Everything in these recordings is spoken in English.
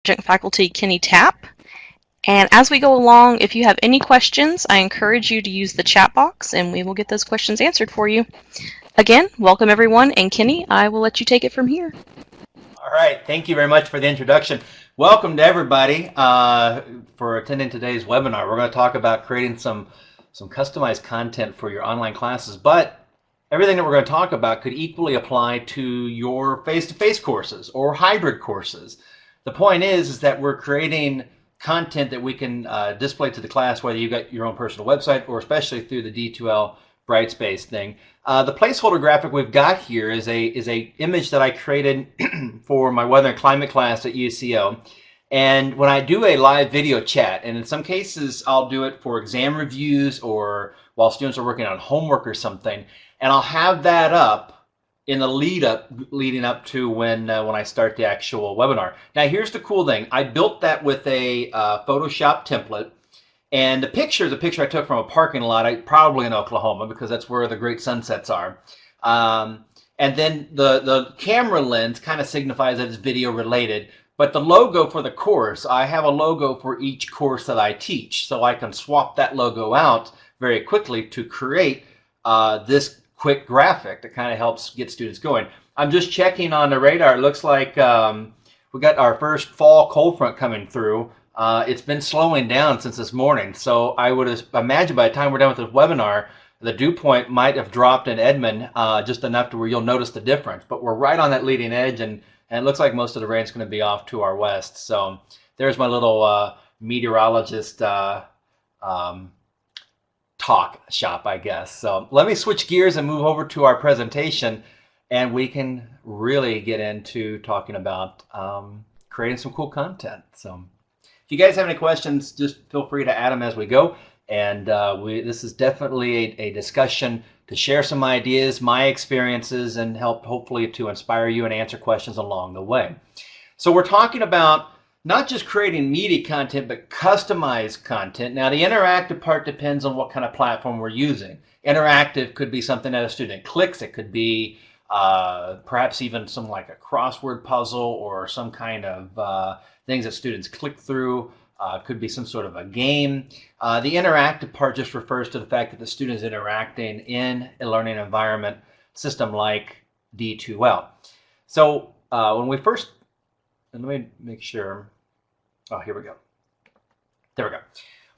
Adjunct Faculty Kenny Tapp. And as we go along, if you have any questions, I encourage you to use the chat box and we will get those questions answered for you. Again, welcome everyone, and Kenny, I will let you take it from here. All right, thank you very much for the introduction. Welcome to everybody for attending today's webinar. We're going to talk about creating some customized content for your online classes, but everything that we're going to talk about could equally apply to your face-to-face courses or hybrid courses. The point is that we're creating content that we can display to the class, whether you've got your own personal website or especially through the D2L Brightspace thing. The placeholder graphic we've got here is a image that I created for my weather and climate class at UCO. And when I do a live video chat, and in some cases I'll do it for exam reviews or while students are working on homework or something, and I'll have that up in the leading up to when I start the actual webinar. Now here's the cool thing. I built that with a Photoshop template. And the picture is a picture I took from a parking lot, probably in Oklahoma, because that's where the great sunsets are. And then the camera lens kind of signifies that it's video related. But the logo for the course, I have a logo for each course that I teach. So I can swap that logo out very quickly to create this quick graphic that kind of helps get students going. I'm just checking on the radar. It looks like we got our first fall cold front coming through. It's been slowing down since this morning, so I would imagine by the time we're done with this webinar, the dew point might have dropped in Edmond just enough to where you'll notice the difference. But we're right on that leading edge, and it looks like most of the rain is going to be off to our west. So there's my little meteorologist talk shop, I guess. So let me switch gears and move over to our presentation, and we can really get into talking about creating some cool content. So if you guys have any questions, just feel free to add them as we go. And this is definitely a discussion to share some ideas, my experiences, and help hopefully to inspire you and answer questions along the way. So we're talking about not just creating media content, but customized content. Now the interactive part depends on what kind of platform we're using. Interactive could be something that a student clicks. It could be perhaps even some like a crossword puzzle or some kind of things that students click through. Could be some sort of a game. The interactive part just refers to the fact that the student is interacting in a learning environment system like D2L. So when we first, and let me make sure, oh, here we go. There we go.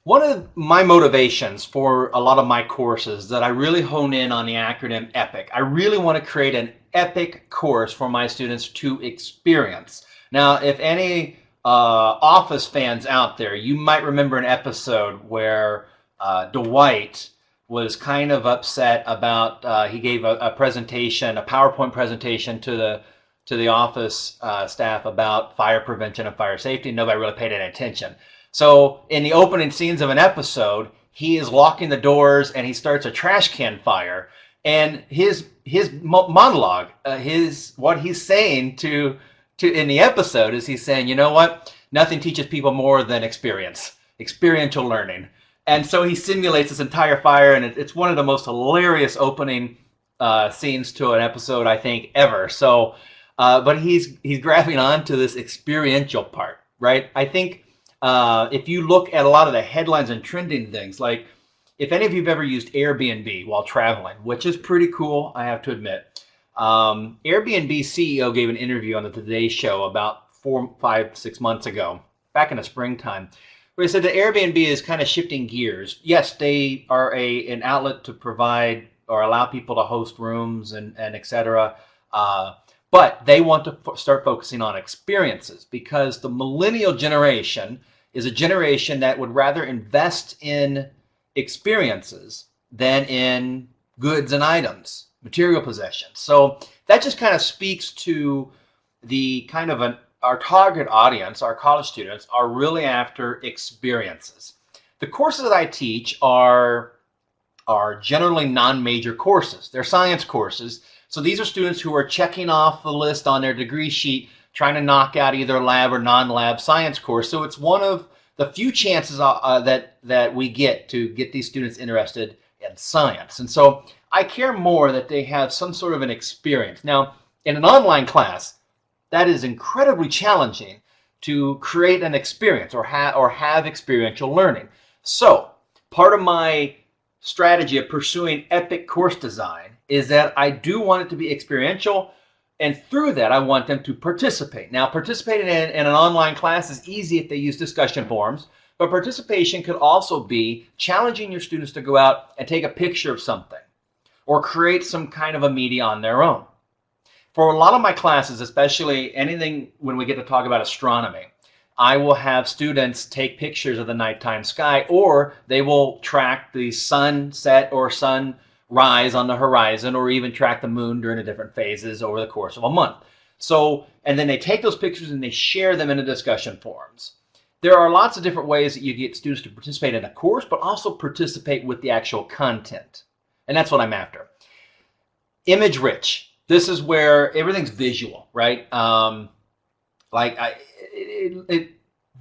One of my motivations for a lot of my courses that I really hone in on the acronym EPIC. I really want to create an EPIC course for my students to experience. Now, if any Office fans out there, you might remember an episode where Dwight was kind of upset about he gave a presentation, a PowerPoint presentation to the office staff about fire prevention and fire safety. Nobody really paid any attention. So in the opening scenes of an episode, he is locking the doors and he starts a trash can fire. And his monologue, what he's saying to in the episode is he's saying, you know what? Nothing teaches people more than experiential learning. And so he simulates this entire fire, and it's one of the most hilarious opening scenes to an episode, I think, ever. So, but he's grabbing onto this experiential part, right? I think if you look at a lot of the headlines and trending things, like if any of you have ever used Airbnb while traveling, which is pretty cool, I have to admit. Airbnb CEO gave an interview on the Today Show about 4, 5, 6 months ago, back in the springtime, where he said that Airbnb is kind of shifting gears. Yes, they are an outlet to provide or allow people to host rooms and etc. But they want to start focusing on experiences, because the millennial generation is a generation that would rather invest in experiences than in goods and items, material possessions. So that just kind of speaks to the kind of our target audience. Our college students are really after experiences. The courses that I teach are generally non-major courses. They're science courses. So these are students who are checking off the list on their degree sheet, trying to knock out either a lab or non-lab science course. So it's one of the few chances that we get to get these students interested in science. And so I care more that they have some sort of an experience. Now, in an online class, that is incredibly challenging to create an experience or have experiential learning. So part of my strategy of pursuing epic course design is that I do want it to be experiential, and through that I want them to participate. Now, participating in an online class is easy if they use discussion forums, but participation could also be challenging your students to go out and take a picture of something or create some kind of a media on their own. For a lot of my classes, especially anything when we get to talk about astronomy, I will have students take pictures of the nighttime sky, or they will track the sunset or sunrise on the horizon, or even track the moon during the different phases over the course of a month. So, and then they take those pictures and they share them in the discussion forums. There are lots of different ways that you get students to participate in a course, but also participate with the actual content. And that's what I'm after. Image rich. This is where everything's visual, right?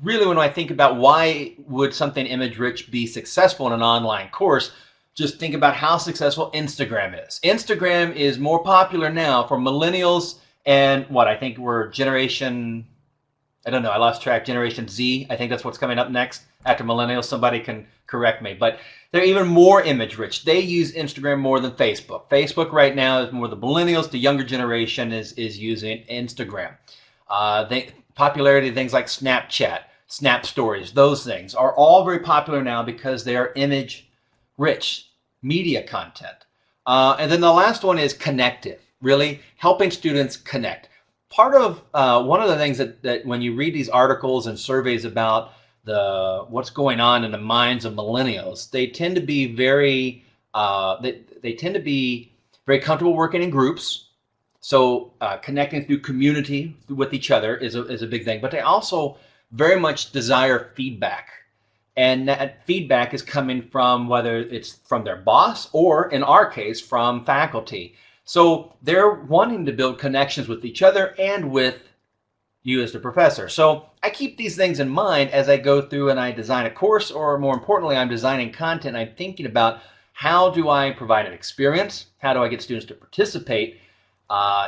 Really, when I think about why would something image rich be successful in an online course, just think about how successful Instagram is. Instagram is more popular now for millennials and what I think we're generation, I don't know, I lost track, Generation Z. I think that's what's coming up next after millennials. Somebody can correct me, but they're even more image rich. They use Instagram more than Facebook. Facebook right now is more the millennials. The younger generation is using Instagram. Popularity of things like Snapchat, Snap Stories, those things are all very popular now because they are image rich media content. And then the last one is connective, really helping students connect. Part of one of the things that when you read these articles and surveys about what's going on in the minds of millennials, they tend to be very comfortable working in groups. So connecting through community with each other is a big thing. But they also very much desire feedback, and that feedback is coming from whether it's from their boss or, in our case, from faculty. So they're wanting to build connections with each other and with you as the professor. So I keep these things in mind as I go through and I design a course, or more importantly, I'm designing content. I'm thinking about how do I provide an experience? How do I get students to participate?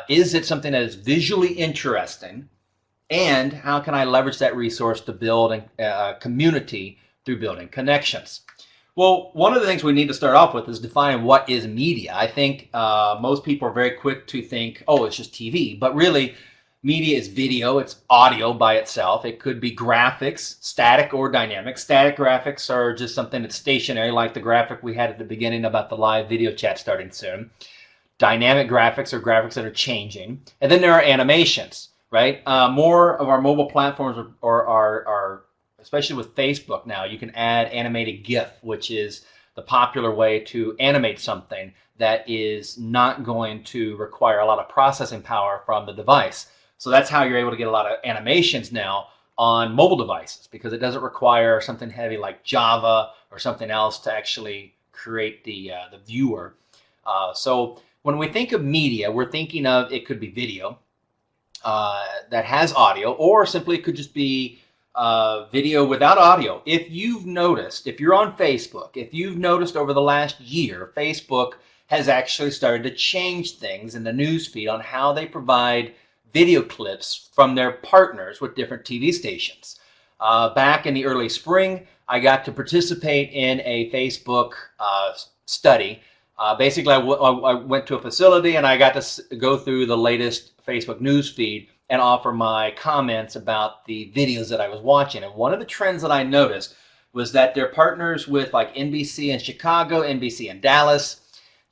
Is it something that is visually interesting? And how can I leverage that resource to build a community through building connections? Well, one of the things we need to start off with is defining what is media. I think most people are very quick to think, oh, it's just TV. But really, media is video. It's audio by itself. It could be graphics, static or dynamic. Static graphics are just something that's stationary, like the graphic we had at the beginning about the live video chat starting soon. Dynamic graphics are graphics that are changing. And then there are animations, right? More of our mobile platforms are especially with Facebook now, you can add animated GIF, which is the popular way to animate something that is not going to require a lot of processing power from the device. So that's how you're able to get a lot of animations now on mobile devices, because it doesn't require something heavy like Java or something else to actually create the viewer. So when we think of media, we're thinking of, it could be video that has audio, or simply it could just be video without audio. If you've noticed, if you're on Facebook, if you've noticed over the last year, Facebook has actually started to change things in the news feed on how they provide video clips from their partners with different TV stations. Back in the early spring, I got to participate in a Facebook study. Basically, I went to a facility and I got to go through the latest Facebook news feed and offer my comments about the videos that I was watching. And one of the trends that I noticed was that their partners with like NBC in Chicago, NBC in Dallas,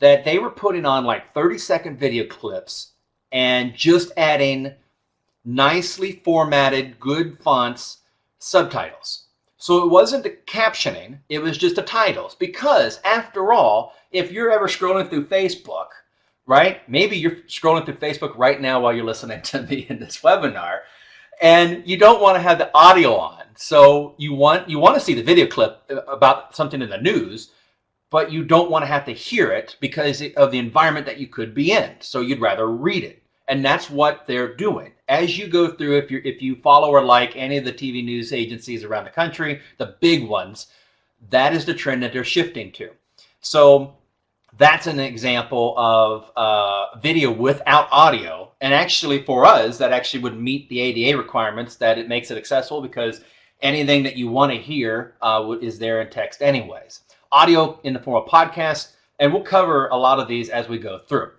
that they were putting on like 30-second video clips and just adding nicely formatted, good fonts, subtitles. So it wasn't the captioning, it was just the titles. Because after all, if you're ever scrolling through Facebook, right? Maybe you're scrolling through Facebook right now while you're listening to me in this webinar, and you don't want to have the audio on. So you want to see the video clip about something in the news, but you don't want to have to hear it because of the environment that you could be in. So you'd rather read it. And that's what they're doing. As you go through, if you follow or like any of the TV news agencies around the country, the big ones, that is the trend that they're shifting to. So that's an example of video without audio. And actually for us, that actually would meet the ADA requirements, that it makes it accessible because anything that you want to hear is there in text anyways. Audio in the form of podcasts, and we'll cover a lot of these as we go through.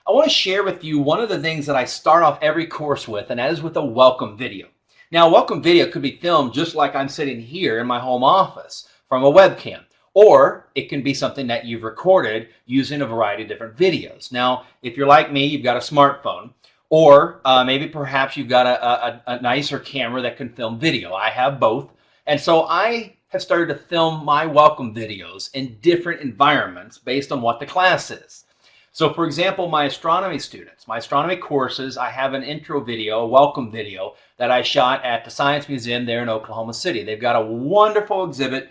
I want to share with you one of the things that I start off every course with, and that is with a welcome video. Now, a welcome video could be filmed just like I'm sitting here in my home office from a webcam. Or it can be something that you've recorded using a variety of different videos. Now, if you're like me, you've got a smartphone, or maybe perhaps you've got a nicer camera that can film video. I have both. And so I have started to film my welcome videos in different environments based on what the class is. So for example, my astronomy students, my astronomy courses, I have an intro video, a welcome video that I shot at the Science Museum there in Oklahoma City. They've got a wonderful exhibit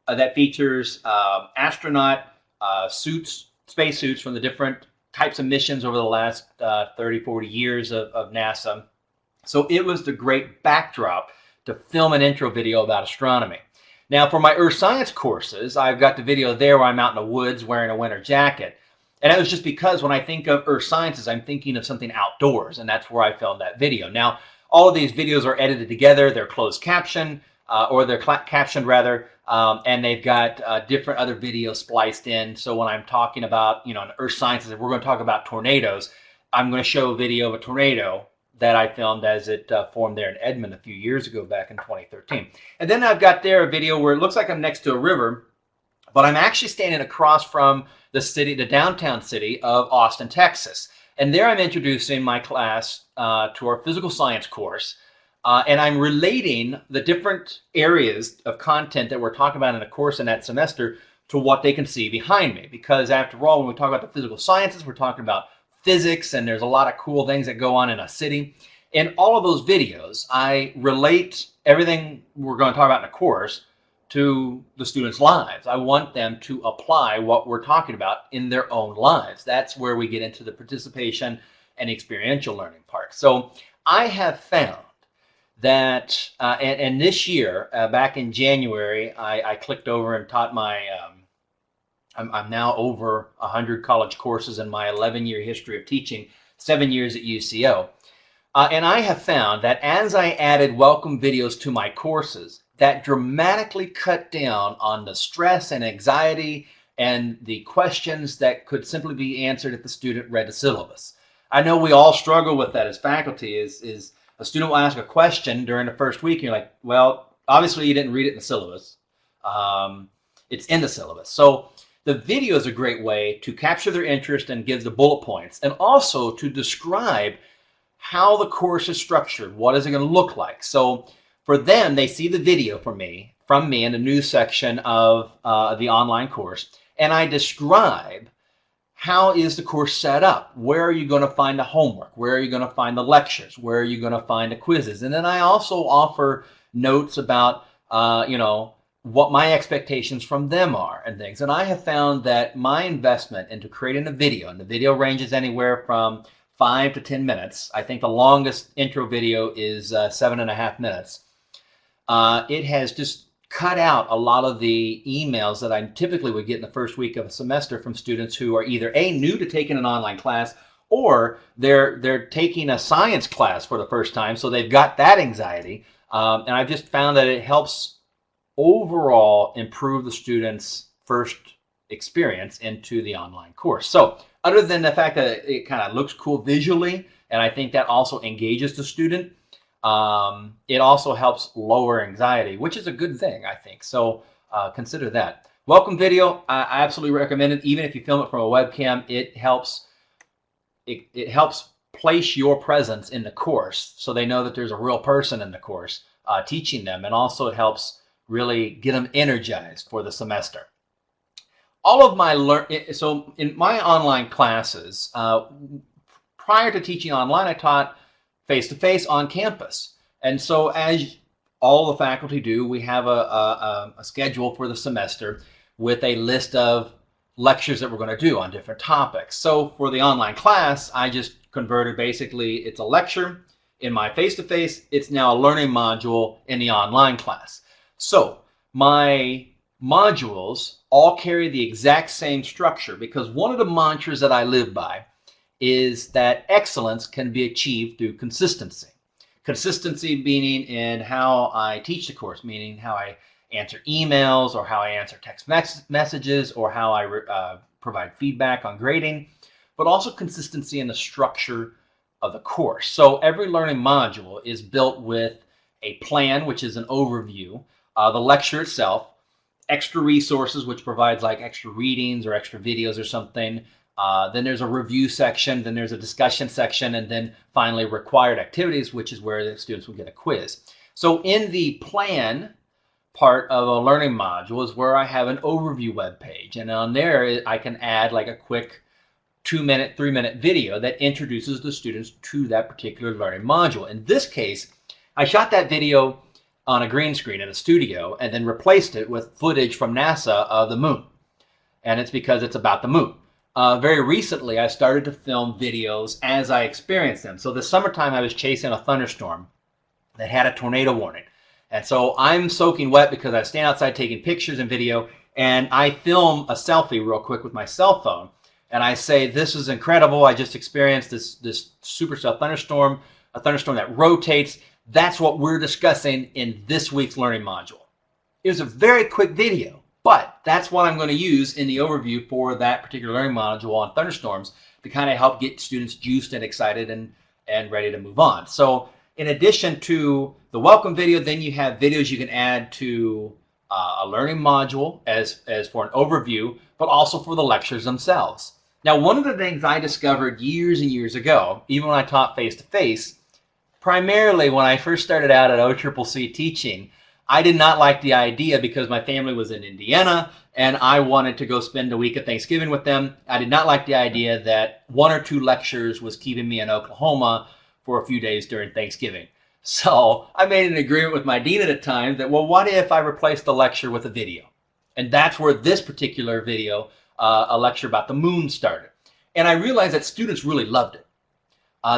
that features astronaut suits, spacesuits from the different types of missions over the last 30, 40 years of NASA. So it was the great backdrop to film an intro video about astronomy. Now for my Earth Science courses, I've got the video there where I'm out in the woods wearing a winter jacket. And that was just because when I think of Earth Sciences, I'm thinking of something outdoors, and that's where I filmed that video. Now, all of these videos are edited together. They're closed caption, or they're captioned rather, and they've got different other videos spliced in. So when I'm talking about, in Earth Sciences, if we're going to talk about tornadoes, I'm going to show a video of a tornado that I filmed as it formed there in Edmond a few years ago, back in 2013. And then I've got there a video where it looks like I'm next to a river, but I'm actually standing across from the downtown city of Austin, Texas. And there I'm introducing my class to our physical science course. And I'm relating the different areas of content that we're talking about in a course in that semester to what they can see behind me. Because after all, when we talk about the physical sciences, we're talking about physics, and there's a lot of cool things that go on in a city. In all of those videos, I relate everything we're going to talk about in a course to the students' lives. I want them to apply what we're talking about in their own lives. That's where we get into the participation and experiential learning part. So I have found that, and this year, back in January, I clicked over and taught my, I'm now over 100 college courses in my 11-year history of teaching, 7 years at UCO. And I have found that as I added welcome videos to my courses, that dramatically cut down on the stress and anxiety and the questions that could simply be answered if the student read the syllabus. I know we all struggle with that as faculty, is a student will ask a question during the first week and you're like, well, obviously you didn't read it in the syllabus. It's in the syllabus. So the video is a great way to capture their interest and give the bullet points, and also to describe how the course is structured. What is it going to look like? So for them, they see the video from me in the news section of the online course, and I describe how is the course set up? Where are you going to find the homework? Where are you going to find the lectures? Where are you going to find the quizzes? And then I also offer notes about, what my expectations from them are and things. And I have found that my investment into creating a video, and the video ranges anywhere from 5 to 10 minutes. I think the longest intro video is 7.5 minutes. It has just cut out a lot of the emails that I typically would get in the first week of a semester from students who are either new to taking an online class, or they're taking a science class for the first time, so they've got that anxiety. And I've just found that it helps overall improve the students' first experience into the online course. So other than the fact that it kind of looks cool visually, and I think that also engages the student, it also helps lower anxiety, which is a good thing, I think. So consider that. Welcome video, I absolutely recommend it. Even if you film it from a webcam, it helps place your presence in the course so they know that there's a real person in the course teaching them, and also it helps really get them energized for the semester. All of my so in my online classes, prior to teaching online, I taught face-to-face on campus. And so as all the faculty do, we have a schedule for the semester with a list of lectures that we're going to do on different topics. So for the online class, I just converted, basically it's a lecture in my face-to-face, it's now a learning module in the online class. So my modules all carry the exact same structure, because one of the mantras that I live by is that excellence can be achieved through consistency. Consistency meaning in how I teach the course, meaning how I answer emails or how I answer text messages or how I provide feedback on grading, but also consistency in the structure of the course. So every learning module is built with a plan, which is an overview, the lecture itself, extra resources, which provides like extra readings or extra videos or something. Then there's a review section, then there's a discussion section, and then finally required activities, which is where the students will get a quiz. So in the plan part of a learning module is where I have an overview web page, and on there I can add like a quick 2-minute, 3-minute video that introduces the students to that particular learning module. In this case, I shot that video on a green screen in a studio and then replaced it with footage from NASA of the moon. And it's because it's about the moon. Very recently, I started to film videos as I experienced them. So this summertime, I was chasing a thunderstorm that had a tornado warning. And so I'm soaking wet because I stand outside taking pictures and video, and I film a selfie real quick with my cell phone. And I say, this is incredible. I just experienced this supercell thunderstorm, a thunderstorm that rotates. That's what we're discussing in this week's learning module. It was a very quick video, but that's what I'm going to use in the overview for that particular learning module on thunderstorms to kind of help get students juiced and excited and ready to move on. So in addition to the welcome video, then you have videos you can add to a learning module as for an overview, but also for the lectures themselves. Now, one of the things I discovered years and years ago, even when I taught face-to-face, primarily when I first started out at CeCE teaching, I did not like the idea, because my family was in Indiana and I wanted to go spend a week of Thanksgiving with them. I did not like the idea that 1 or 2 lectures was keeping me in Oklahoma for a few days during Thanksgiving. So I made an agreement with my dean at the time that, well, what if I replaced the lecture with a video? And that's where this particular video, a lecture about the moon, started. And I realized that students really loved it.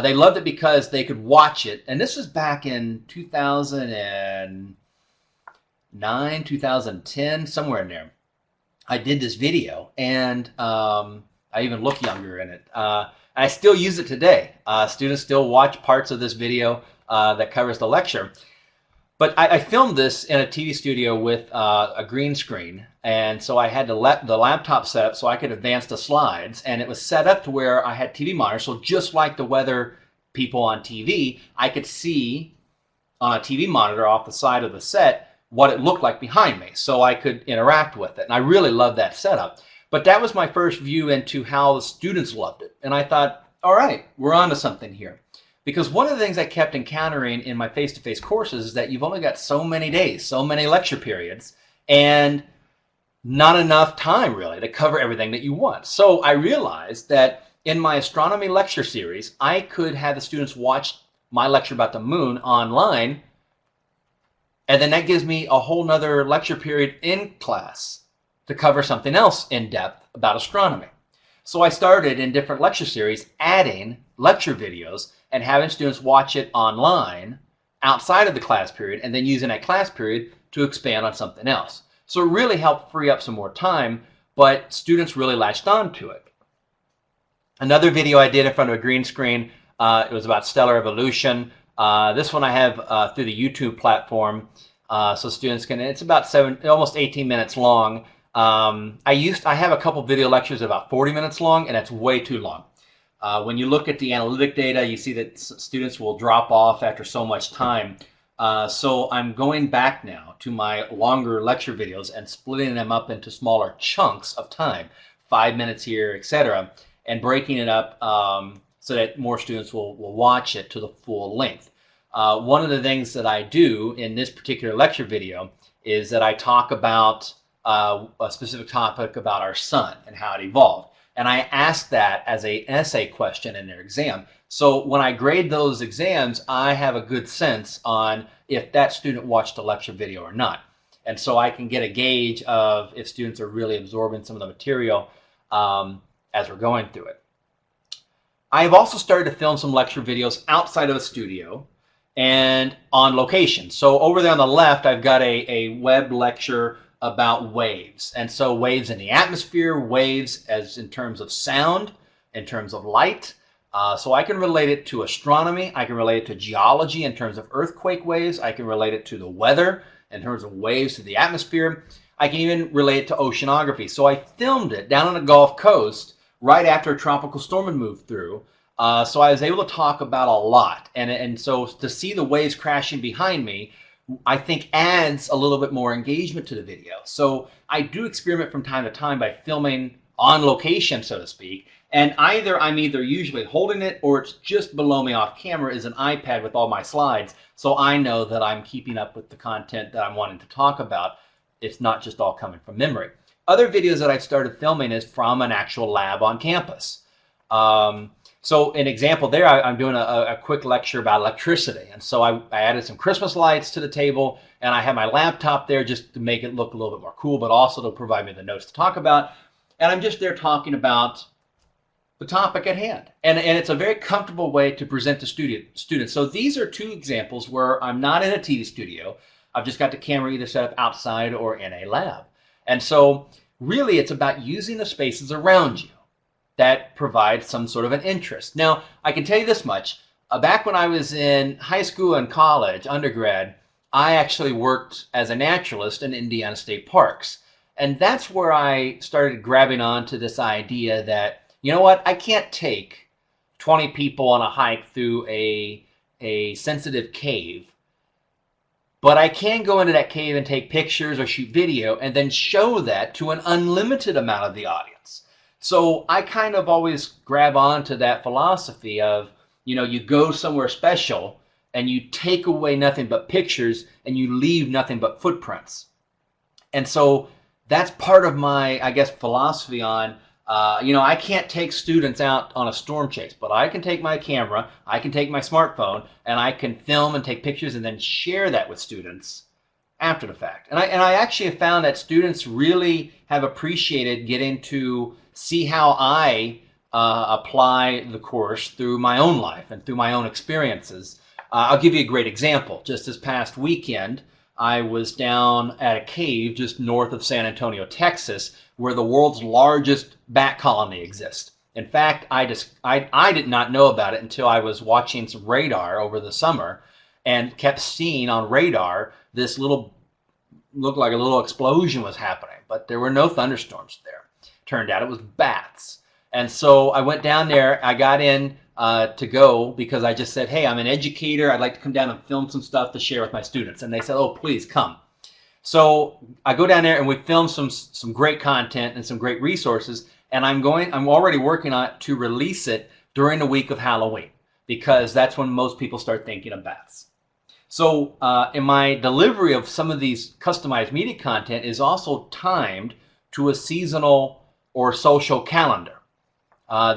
They loved it because they could watch it. And this was back in 2009, 2010, somewhere in there. I did this video, and I even look younger in it. I still use it today. Students still watch parts of this video that covers the lecture. But I filmed this in a TV studio with a green screen, and so I had the laptop set up so I could advance the slides, and it was set up to where I had TV monitors, so just like the weather people on TV, I could see on a TV monitor off the side of the set what it looked like behind me, so I could interact with it, and I really loved that setup. But that was my first view into how the students loved it, and I thought, all right, we're on to something here. Because one of the things I kept encountering in my face-to-face courses is that you've only got so many days, so many lecture periods, and not enough time really to cover everything that you want. So I realized that in my astronomy lecture series, I could have the students watch my lecture about the moon online, and then that gives me a whole nother lecture period in class to cover something else in depth about astronomy. So I started in different lecture series adding lecture videos and having students watch it online outside of the class period, and then using that class period to expand on something else. So it really helped free up some more time, but students really latched on to it. Another video I did in front of a green screen, it was about stellar evolution. This one I have through the YouTube platform, so students can, it's about almost 18 minutes long. I have a couple video lectures about 40 minutes long, and that's way too long. When you look at the analytic data, you see that students will drop off after so much time. So I'm going back now to my longer lecture videos and splitting them up into smaller chunks of time, 5 minutes here, etc., and breaking it up so that more students will watch it to the full length. One of the things that I do in this particular lecture video is that I talk about a specific topic about our sun and how it evolved. And I ask that as an essay question in their exam. So when I grade those exams, I have a good sense on if that student watched a lecture video or not. And so I can get a gauge of if students are really absorbing some of the material as we're going through it. I've also started to film some lecture videos outside of the studio and on location. So over there on the left, I've got a web lecture about waves. And so waves in the atmosphere, waves as in terms of sound, in terms of light. So I can relate it to astronomy. I can relate it to geology in terms of earthquake waves. I can relate it to the weather in terms of waves to the atmosphere. I can even relate it to oceanography. So I filmed it down on the Gulf Coast right after a tropical storm had moved through. So I was able to talk about a lot. And so to see the waves crashing behind me, I think adds a little bit more engagement to the video. So I do experiment from time to time by filming on location, so to speak. And I'm either usually holding it or it's just below me off camera is an iPad with all my slides. So I know that I'm keeping up with the content that I'm wanting to talk about. It's not just all coming from memory. Other videos that I've started filming is from an actual lab on campus. So an example there, I'm doing a quick lecture about electricity. And so I added some Christmas lights to the table, and I have my laptop there just to make it look a little bit more cool, but also to provide me the notes to talk about. And I'm just there talking about the topic at hand. And it's a very comfortable way to present to students. So these are two examples where I'm not in a TV studio. I've just got the camera either set up outside or in a lab. And so really it's about using the spaces around you that provide some sort of an interest. Now, I can tell you this much. Back when I was in high school and college, undergrad, I actually worked as a naturalist in Indiana State Parks. And that's where I started grabbing on to this idea that, you know what, I can't take 20 people on a hike through a sensitive cave, but I can go into that cave and take pictures or shoot video and then show that to an unlimited amount of the audience. So I kind of always grab on to that philosophy of, you go somewhere special and you take away nothing but pictures and you leave nothing but footprints. And so that's part of my, I guess, philosophy on, I can't take students out on a storm chase, but I can take my camera, I can take my smartphone, and I can film and take pictures and then share that with students after the fact. And I actually have found that students really have appreciated getting to see how I apply the course through my own life and through my own experiences. I'll give you a great example. Just this past weekend, I was down at a cave just north of San Antonio, Texas, where the world's largest bat colony exists. In fact, I did not know about it until I was watching some radar over the summer and kept seeing on radar this looked like a little explosion was happening, but there were no thunderstorms there. Turned out it was bats. And so I went down there. I got in to go because I just said, hey, I'm an educator. I'd like to come down and film some stuff to share with my students. And they said, oh, please come. So I go down there and we film some great content and some great resources. And I'm already working on it to release it during the week of Halloween because that's when most people start thinking of bats. So in my delivery of some of these customized media content is also timed to a seasonal or social calendar.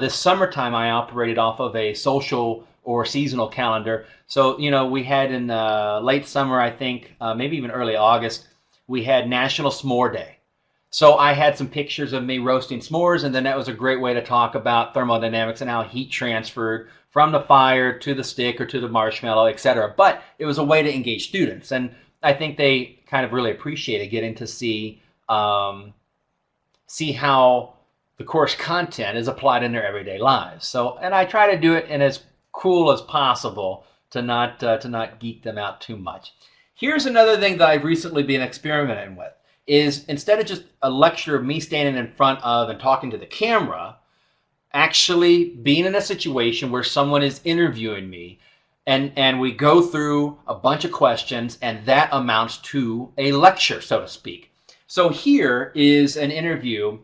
This summertime, I operated off of a social or seasonal calendar. So, we had in late summer, I think, maybe even early August, we had National S'more Day. So I had some pictures of me roasting s'mores, and then that was a great way to talk about thermodynamics and how heat transferred from the fire to the stick or to the marshmallow, etc. But it was a way to engage students, and I think they kind of really appreciated getting to see how the course content is applied in their everyday lives. So, and I try to do it in as cool as possible to not geek them out too much. Here's another thing that I've recently been experimenting with is instead of just a lecture of me standing in front of and talking to the camera, actually being in a situation where someone is interviewing me and we go through a bunch of questions and that amounts to a lecture, so to speak. So here is an interview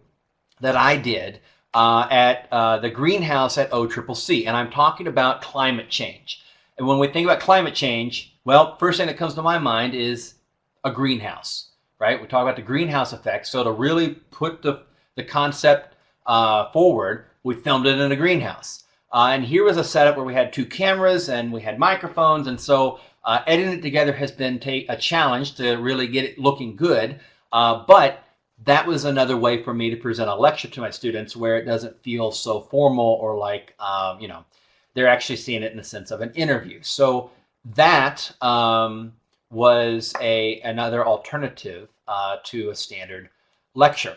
that I did at the greenhouse at CCC, and I'm talking about climate change. And when we think about climate change, well, first thing that comes to my mind is a greenhouse, right? We talk about the greenhouse effect. So to really put the concept forward, we filmed it in a greenhouse. And here was a setup where we had 2 cameras and we had microphones, and so editing it together has been a challenge to really get it looking good. But that was another way for me to present a lecture to my students where it doesn't feel so formal or like, they're actually seeing it in the sense of an interview. So that was another alternative to a standard lecture.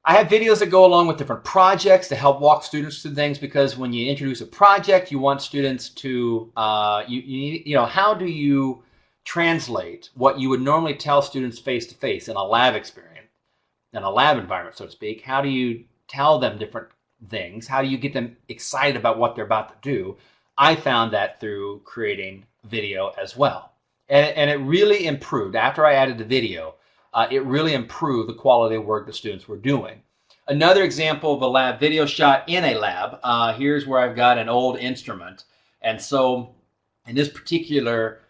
I have videos that go along with different projects to help walk students through things, because when you introduce a project, you want students to, how do you translate what you would normally tell students face-to-face in a lab experience, in a lab environment, so to speak? How do you tell them different things? How do you get them excited about what they're about to do? I found that through creating video as well. And it really improved. After I added the video, it really improved the quality of work the students were doing. Another example of a lab video shot in a lab, here's where I've got an old instrument. And so in this particular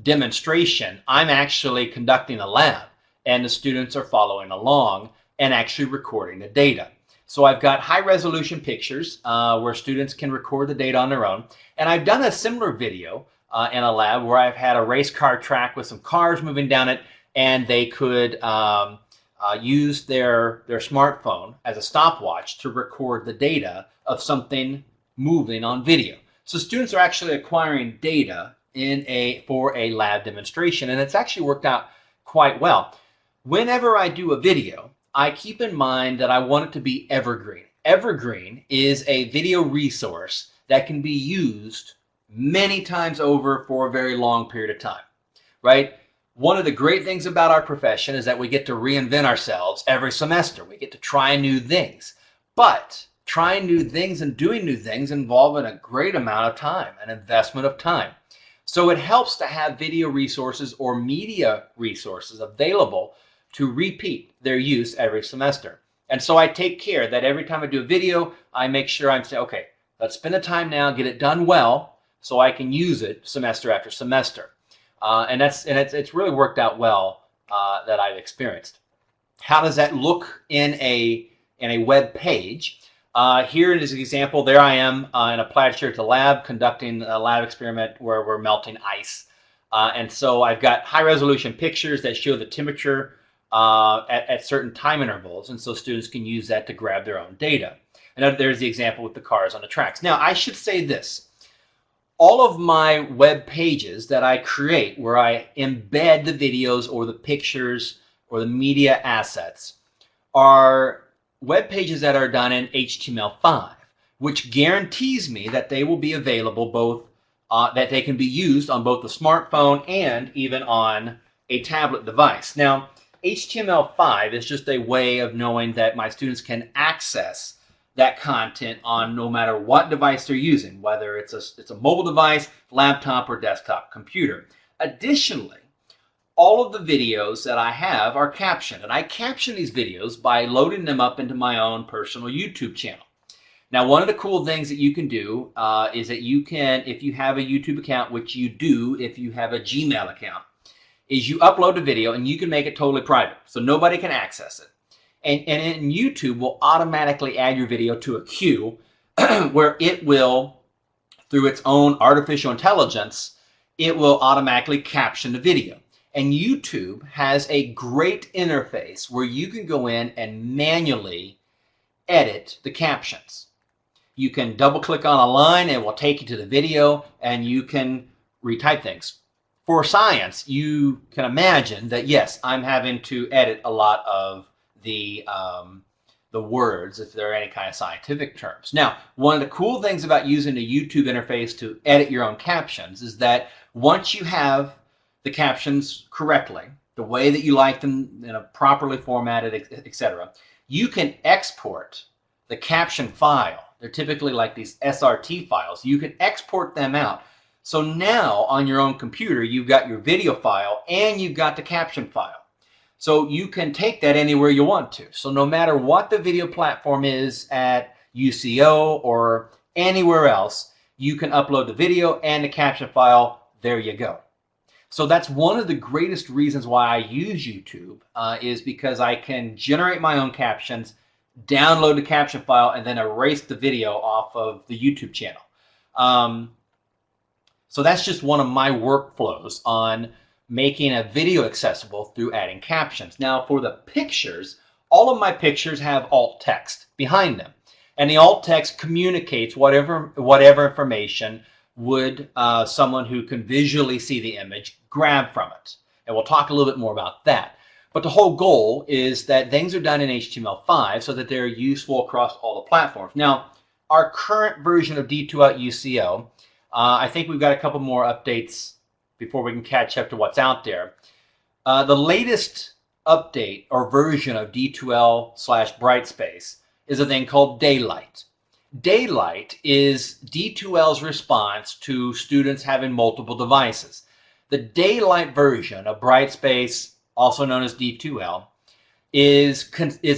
demonstration, I'm actually conducting a lab, and the students are following along and actually recording the data. So I've got high resolution pictures where students can record the data on their own. And I've done a similar video in a lab where I've had a race car track with some cars moving down it, and they could use their smartphone as a stopwatch to record the data of something moving on video. So students are actually acquiring data for a lab demonstration, and it's actually worked out quite well. Whenever I do a video, I keep in mind that I want it to be evergreen. Evergreen is a video resource that can be used many times over for a very long period of time, right? One of the great things about our profession is that we get to reinvent ourselves every semester. We get to try new things. But trying new things and doing new things involve a great amount of time, an investment of time. So it helps to have video resources or media resources available to repeat their use every semester. And so I take care that every time I do a video, I make sure I'm saying, okay, let's spend the time now, get it done well, so I can use it semester after semester. And it's really worked out well that I've experienced. How does that look in a web page? Here is an example. There I am in a plaid shirt at the lab conducting a lab experiment where we're melting ice. And so I've got high resolution pictures that show the temperature at certain time intervals. And so students can use that to grab their own data. And there's the example with the cars on the tracks. Now, I should say this. All of my web pages that I create where I embed the videos or the pictures or the media assets are web pages that are done in HTML5, which guarantees me that they will be available both, that they can be used on both the smartphone and even on a tablet device. Now, HTML5 is just a way of knowing that my students can access that content on no matter what device they're using, whether it's a mobile device, laptop, or desktop computer. Additionally, all of the videos that I have are captioned, and I caption these videos by loading them up into my own personal YouTube channel. Now, one of the cool things that you can do is that you can, if you have a YouTube account, which you do if you have a Gmail account, is you upload the video and you can make it totally private, so nobody can access it. And YouTube will automatically add your video to a queue where it will, through its own artificial intelligence, it will automatically caption the video. And YouTube has a great interface where you can go in and manually edit the captions. You can double click on a line, it will take you to the video, and you can retype things. For science, you can imagine that, yes, I'm having to edit a lot of the words if there are any kind of scientific terms. Now, one of the cool things about using the YouTube interface to edit your own captions is that once you have the captions correctly, the way that you like them, in a properly formatted, etc., you can export the caption file. They're typically like these SRT files. You can export them out. So now on your own computer, you've got your video file and you've got the caption file. So you can take that anywhere you want to. So no matter what the video platform is at UCO or anywhere else, you can upload the video and the caption file. There you go. So that's one of the greatest reasons why I use YouTube is because I can generate my own captions, download the caption file, and then erase the video off of the YouTube channel. So that's just one of my workflows on making a video accessible through adding captions. Now for the pictures, all of my pictures have alt text behind them. And the alt text communicates whatever information would someone who can visually see the image grab from it? And we'll talk a little bit more about that. But the whole goal is that things are done in HTML5 so that they're useful across all the platforms. Now, our current version of D2L UCO, I think we've got a couple more updates before we can catch up to what's out there. The latest update or version of D2L/Brightspace is a thing called Daylight. Daylight is D2L's response to students having multiple devices. The Daylight version of Brightspace, also known as D2L, is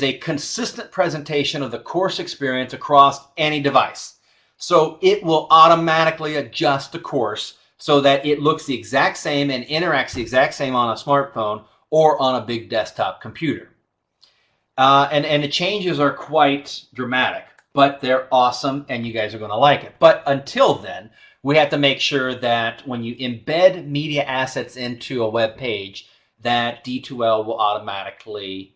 a consistent presentation of the course experience across any device. So it will automatically adjust the course so that it looks the exact same and interacts the exact same on a smartphone or on a big desktop computer. And the changes are quite dramatic, but they're awesome and you guys are going to like it. But until then, we have to make sure that when you embed media assets into a web page, that D2L will automatically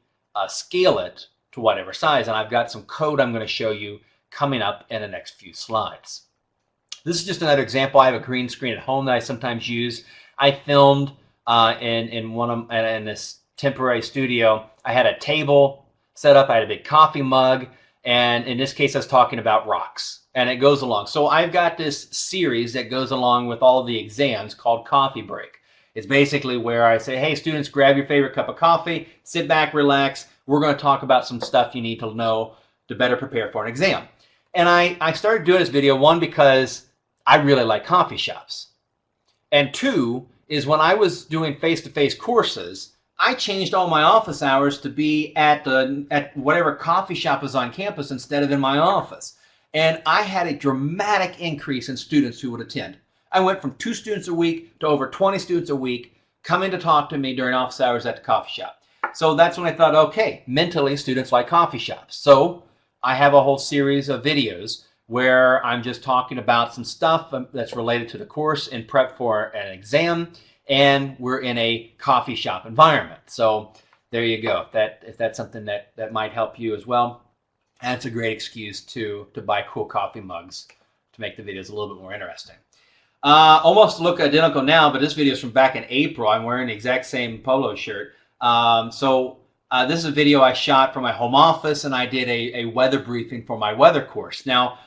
scale it to whatever size. And I've got some code I'm going to show you coming up in the next few slides. This is just another example. I have a green screen at home that I sometimes use. I filmed in this temporary studio. I had a table set up. I had a big coffee mug. And in this case, I was talking about rocks. And it goes along. So I've got this series that goes along with all of the exams called Coffee Break. It's basically where I say, hey, students, grab your favorite cup of coffee, sit back, relax. We're going to talk about some stuff you need to know to better prepare for an exam. And I started doing this video, one, because I really like coffee shops. And two, is when I was doing face-to-face courses, I changed all my office hours to be at whatever coffee shop is on campus instead of in my office. And I had a dramatic increase in students who would attend. I went from 2 students a week to over 20 students a week coming to talk to me during office hours at the coffee shop. So that's when I thought, okay, mentally students like coffee shops. So I have a whole series of videos where I'm just talking about some stuff that's related to the course in prep for an exam, and we're in a coffee shop environment. So there you go. If that's something that might help you as well, that's a great excuse to buy cool coffee mugs to make the videos a little bit more interesting. Almost look identical now, but this video is from back in April. I'm wearing the exact same polo shirt. This is a video I shot from my home office, and I did a weather briefing for my weather course. Now,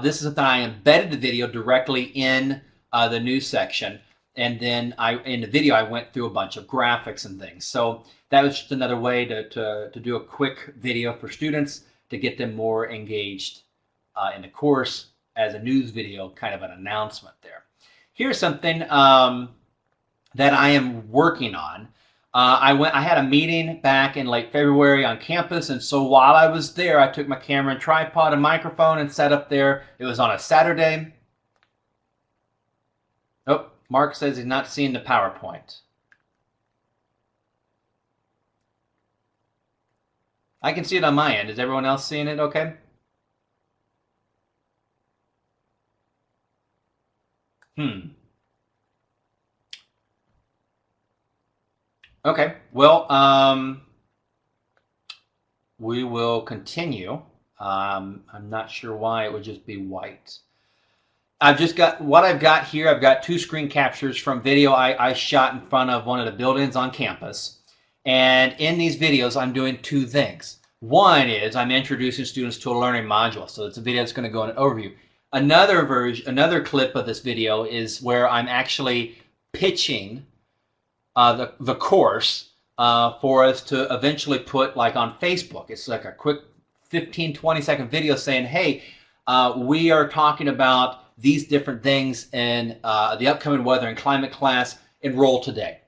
this is something I embedded the video directly in the news section, and then in the video I went through a bunch of graphics and things. So that was just another way to do a quick video for students to get them more engaged in the course as a news video, kind of an announcement there. Here's something that I am working on. I had a meeting back in late February on campus, and so while I was there, I took my camera and tripod and microphone and set up there. It was on a Saturday. Oh, Mark says he's not seeing the PowerPoint. I can see it on my end. Is everyone else seeing it okay? Okay, well, we will continue. I'm not sure why it would just be white. I've got here. I've got 2 screen captures from video I shot in front of one of the buildings on campus. And in these videos, I'm doing 2 things. One is I'm introducing students to a learning module. So it's a video that's going to go in an overview. Another clip of this video is where I'm actually pitching the course for us to eventually put like on Facebook. It's like a quick 15-20 second video saying, hey, we are talking about these different things in the upcoming weather and climate class. Enroll today.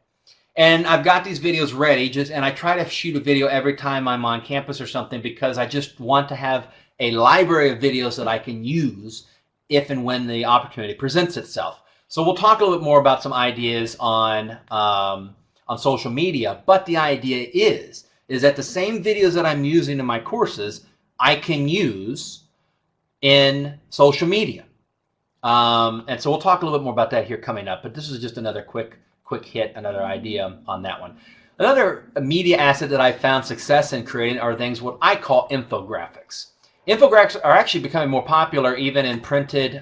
And I've got these videos ready, and I try to shoot a video every time I'm on campus or something, because I just want to have a library of videos that I can use if and when the opportunity presents itself. So we'll talk a little bit more about some ideas on social media, but the idea is that the same videos that I'm using in my courses, I can use in social media. And so we'll talk a little bit more about that here coming up, but this is just another quick hit, another idea on that one. Another media asset that I found success in creating are things what I call infographics. Infographics are actually becoming more popular even in printed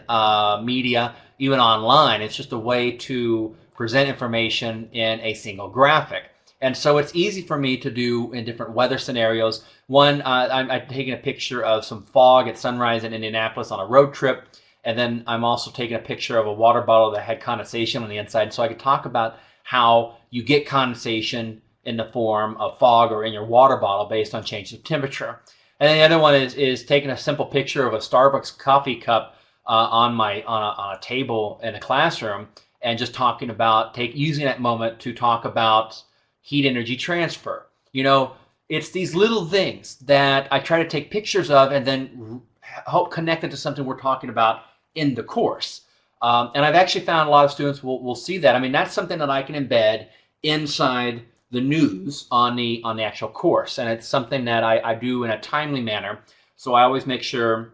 media. even online. It's just a way to present information in a single graphic. And so it's easy for me to do in different weather scenarios. One, I'm taking a picture of some fog at sunrise in Indianapolis on a road trip. And then I'm also taking a picture of a water bottle that had condensation on the inside. So I could talk about how you get condensation in the form of fog or in your water bottle based on changes of temperature. And then the other one is taking a simple picture of a Starbucks coffee cup on a table in a classroom, and just talking about using that moment to talk about heat energy transfer. You know, it's these little things that I try to take pictures of and then help connect it to something we're talking about in the course. And I've actually found a lot of students will see that. I mean, that's something that I can embed inside the news on the actual course, and it's something that I do in a timely manner. So I always make sure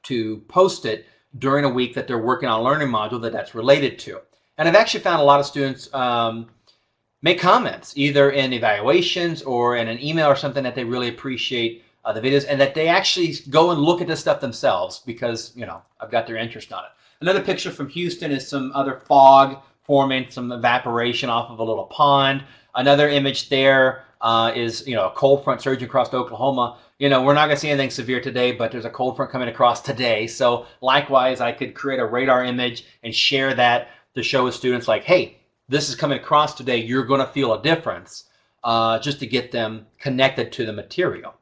to post it during a week that they're working on a learning module that's related to. And I've actually found a lot of students make comments either in evaluations or in an email or something that they really appreciate the videos, and that they actually go and look at this stuff themselves because, you know, I've got their interest on it. Another picture from Houston is some other fog forming, some evaporation off of a little pond. Another image there is, you know, a cold front surging across Oklahoma. You know, we're not going to see anything severe today, but there's a cold front coming across today. So likewise, I could create a radar image and share that to show with students like, hey, this is coming across today. You're going to feel a difference, just to get them connected to the material.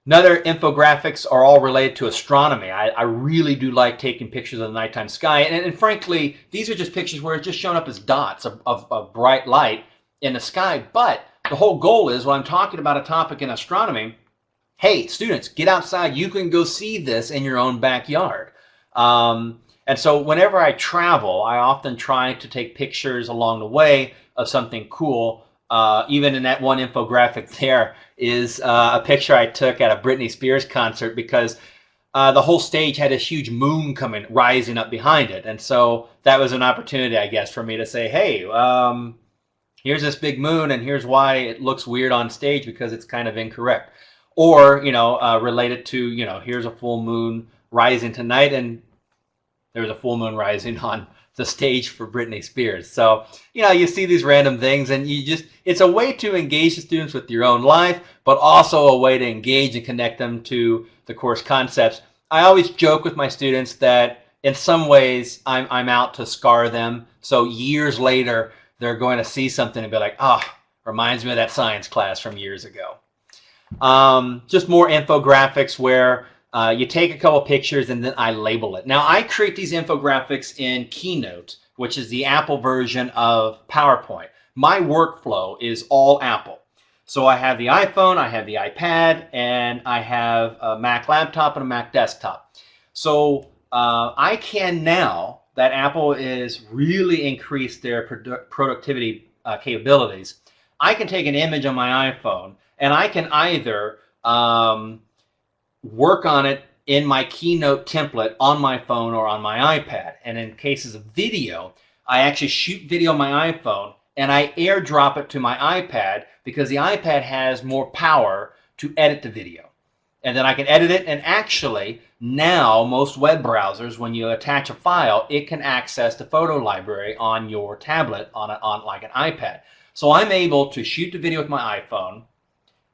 Another infographics are all related to astronomy. I really do like taking pictures of the nighttime sky. And frankly, these are just pictures where it's just showing up as dots of bright light in the sky. But the whole goal is, when I'm talking about a topic in astronomy, hey, students, get outside. You can go see this in your own backyard. And so whenever I travel, I often try to take pictures along the way of something cool. Even in that one infographic there is a picture I took at a Britney Spears concert, because the whole stage had this huge moon rising up behind it. And so that was an opportunity, I guess, for me to say, hey, here's this big moon, and here's why it looks weird on stage, because it's kind of incorrect. Or, you know, related to, you know, here's a full moon rising tonight, and there's a full moon rising on the stage for Britney Spears. So, you know, you see these random things, and it's a way to engage the students with your own life, but also a way to engage and connect them to the course concepts. I always joke with my students that in some ways I'm out to scar them. So years later, they're going to see something and be like, reminds me of that science class from years ago. Just more infographics where you take a couple pictures and then I label it. Now, I create these infographics in Keynote, which is the Apple version of PowerPoint. My workflow is all Apple. So I have the iPhone, I have the iPad, and I have a Mac laptop and a Mac desktop. So I can now, that Apple is really increased their productivity capabilities, I can take an image on my iPhone and I can either work on it in my Keynote template on my phone or on my iPad. And in cases of video, I actually shoot video on my iPhone and I airdrop it to my iPad, because the iPad has more power to edit the video. And then I can edit it, and actually now most web browsers, when you attach a file, it can access the photo library on your tablet on like an iPad. So I'm able to shoot the video with my iPhone,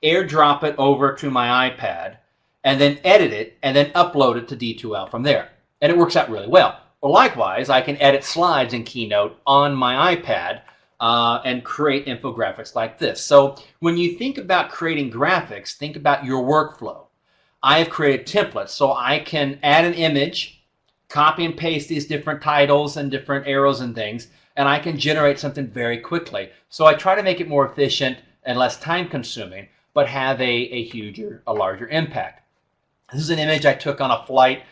airdrop it over to my iPad, and then edit it, and then upload it to D2L from there. And it works out really well. Or likewise, I can edit slides in Keynote on my iPad and create infographics like this. So when you think about creating graphics, think about your workflow. I have created templates, so I can add an image, copy and paste these different titles and different arrows and things, and I can generate something very quickly. So I try to make it more efficient and less time consuming, but have a larger impact. This is an image I took on a flight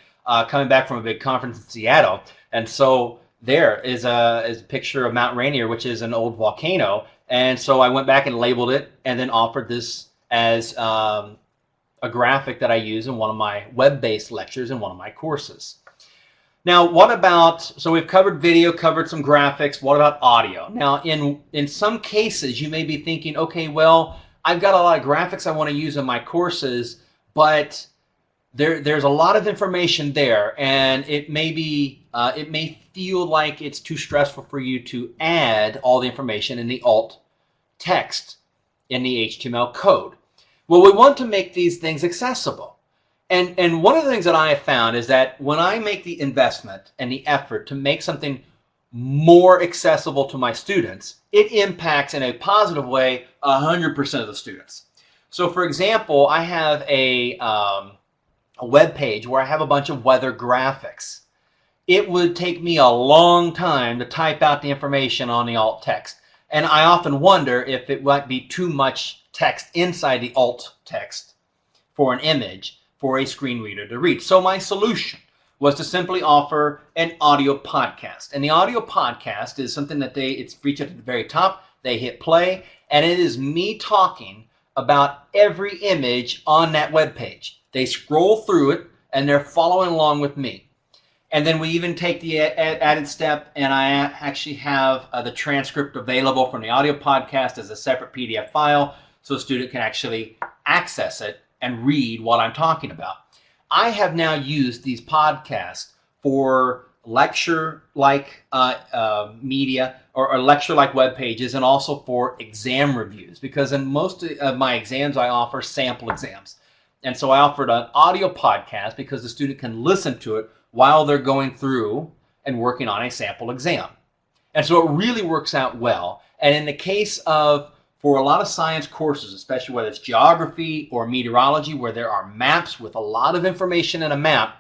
coming back from a big conference in Seattle. And so there is a picture of Mount Rainier, which is an old volcano. And so I went back and labeled it and then offered this as a graphic that I use in one of my web-based lectures in one of my courses. Now, what about, so we've covered video, covered some graphics. What about audio? Now, in some cases, you may be thinking, okay, well, I've got a lot of graphics I want to use in my courses, but there's a lot of information there, and it may feel like it's too stressful for you to add all the information in the alt text in the HTML code. Well, we want to make these things accessible. And one of the things that I have found is that when I make the investment and the effort to make something more accessible to my students, it impacts in a positive way 100% of the students. So for example, I have a web page where I have a bunch of weather graphics. It would take me a long time to type out the information on the alt text. And I often wonder if it might be too much text inside the alt text for an image for a screen reader to read. So my solution was to simply offer an audio podcast. And the audio podcast is something that it's featured at the very top. They hit play, and it is me talking about every image on that web page. They scroll through it, and they're following along with me. And then we even take the added step, and I actually have the transcript available from the audio podcast as a separate PDF file, so a student can actually access it and read what I'm talking about. I have now used these podcasts for lecture-like media or lecture-like web pages, and also for exam reviews, because in most of my exams I offer sample exams. And so I offered an audio podcast because the student can listen to it while they're going through and working on a sample exam. And so it really works out well. And in the case of, for a lot of science courses, especially whether it's geography or meteorology, where there are maps with a lot of information in a map,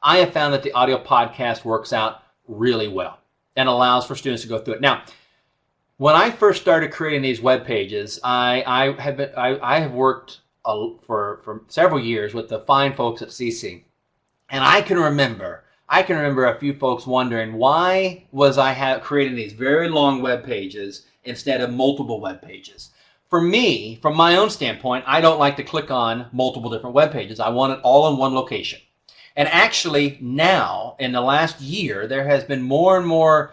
I have found that the audio podcast works out really well and allows for students to go through it. Now, when I first started creating these web pages, I have worked for several years with the fine folks at CeCE, and I can remember a few folks wondering, why was I creating these very long web pages instead of multiple web pages? For me, from my own standpoint, I don't like to click on multiple different web pages. I want it all in one location. And actually now, in the last year, there has been more and more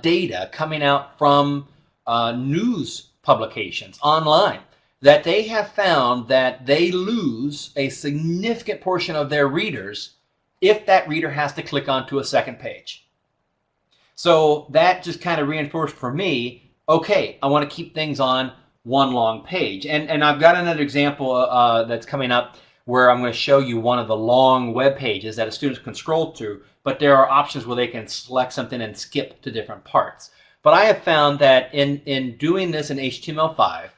data coming out from news publications online that they have found that they lose a significant portion of their readers if that reader has to click onto a second page. So that just kind of reinforced for me, okay, I want to keep things on one long page. And I've got another example that's coming up where I'm going to show you one of the long web pages that a student can scroll through, but there are options where they can select something and skip to different parts. But I have found that in doing this in HTML5,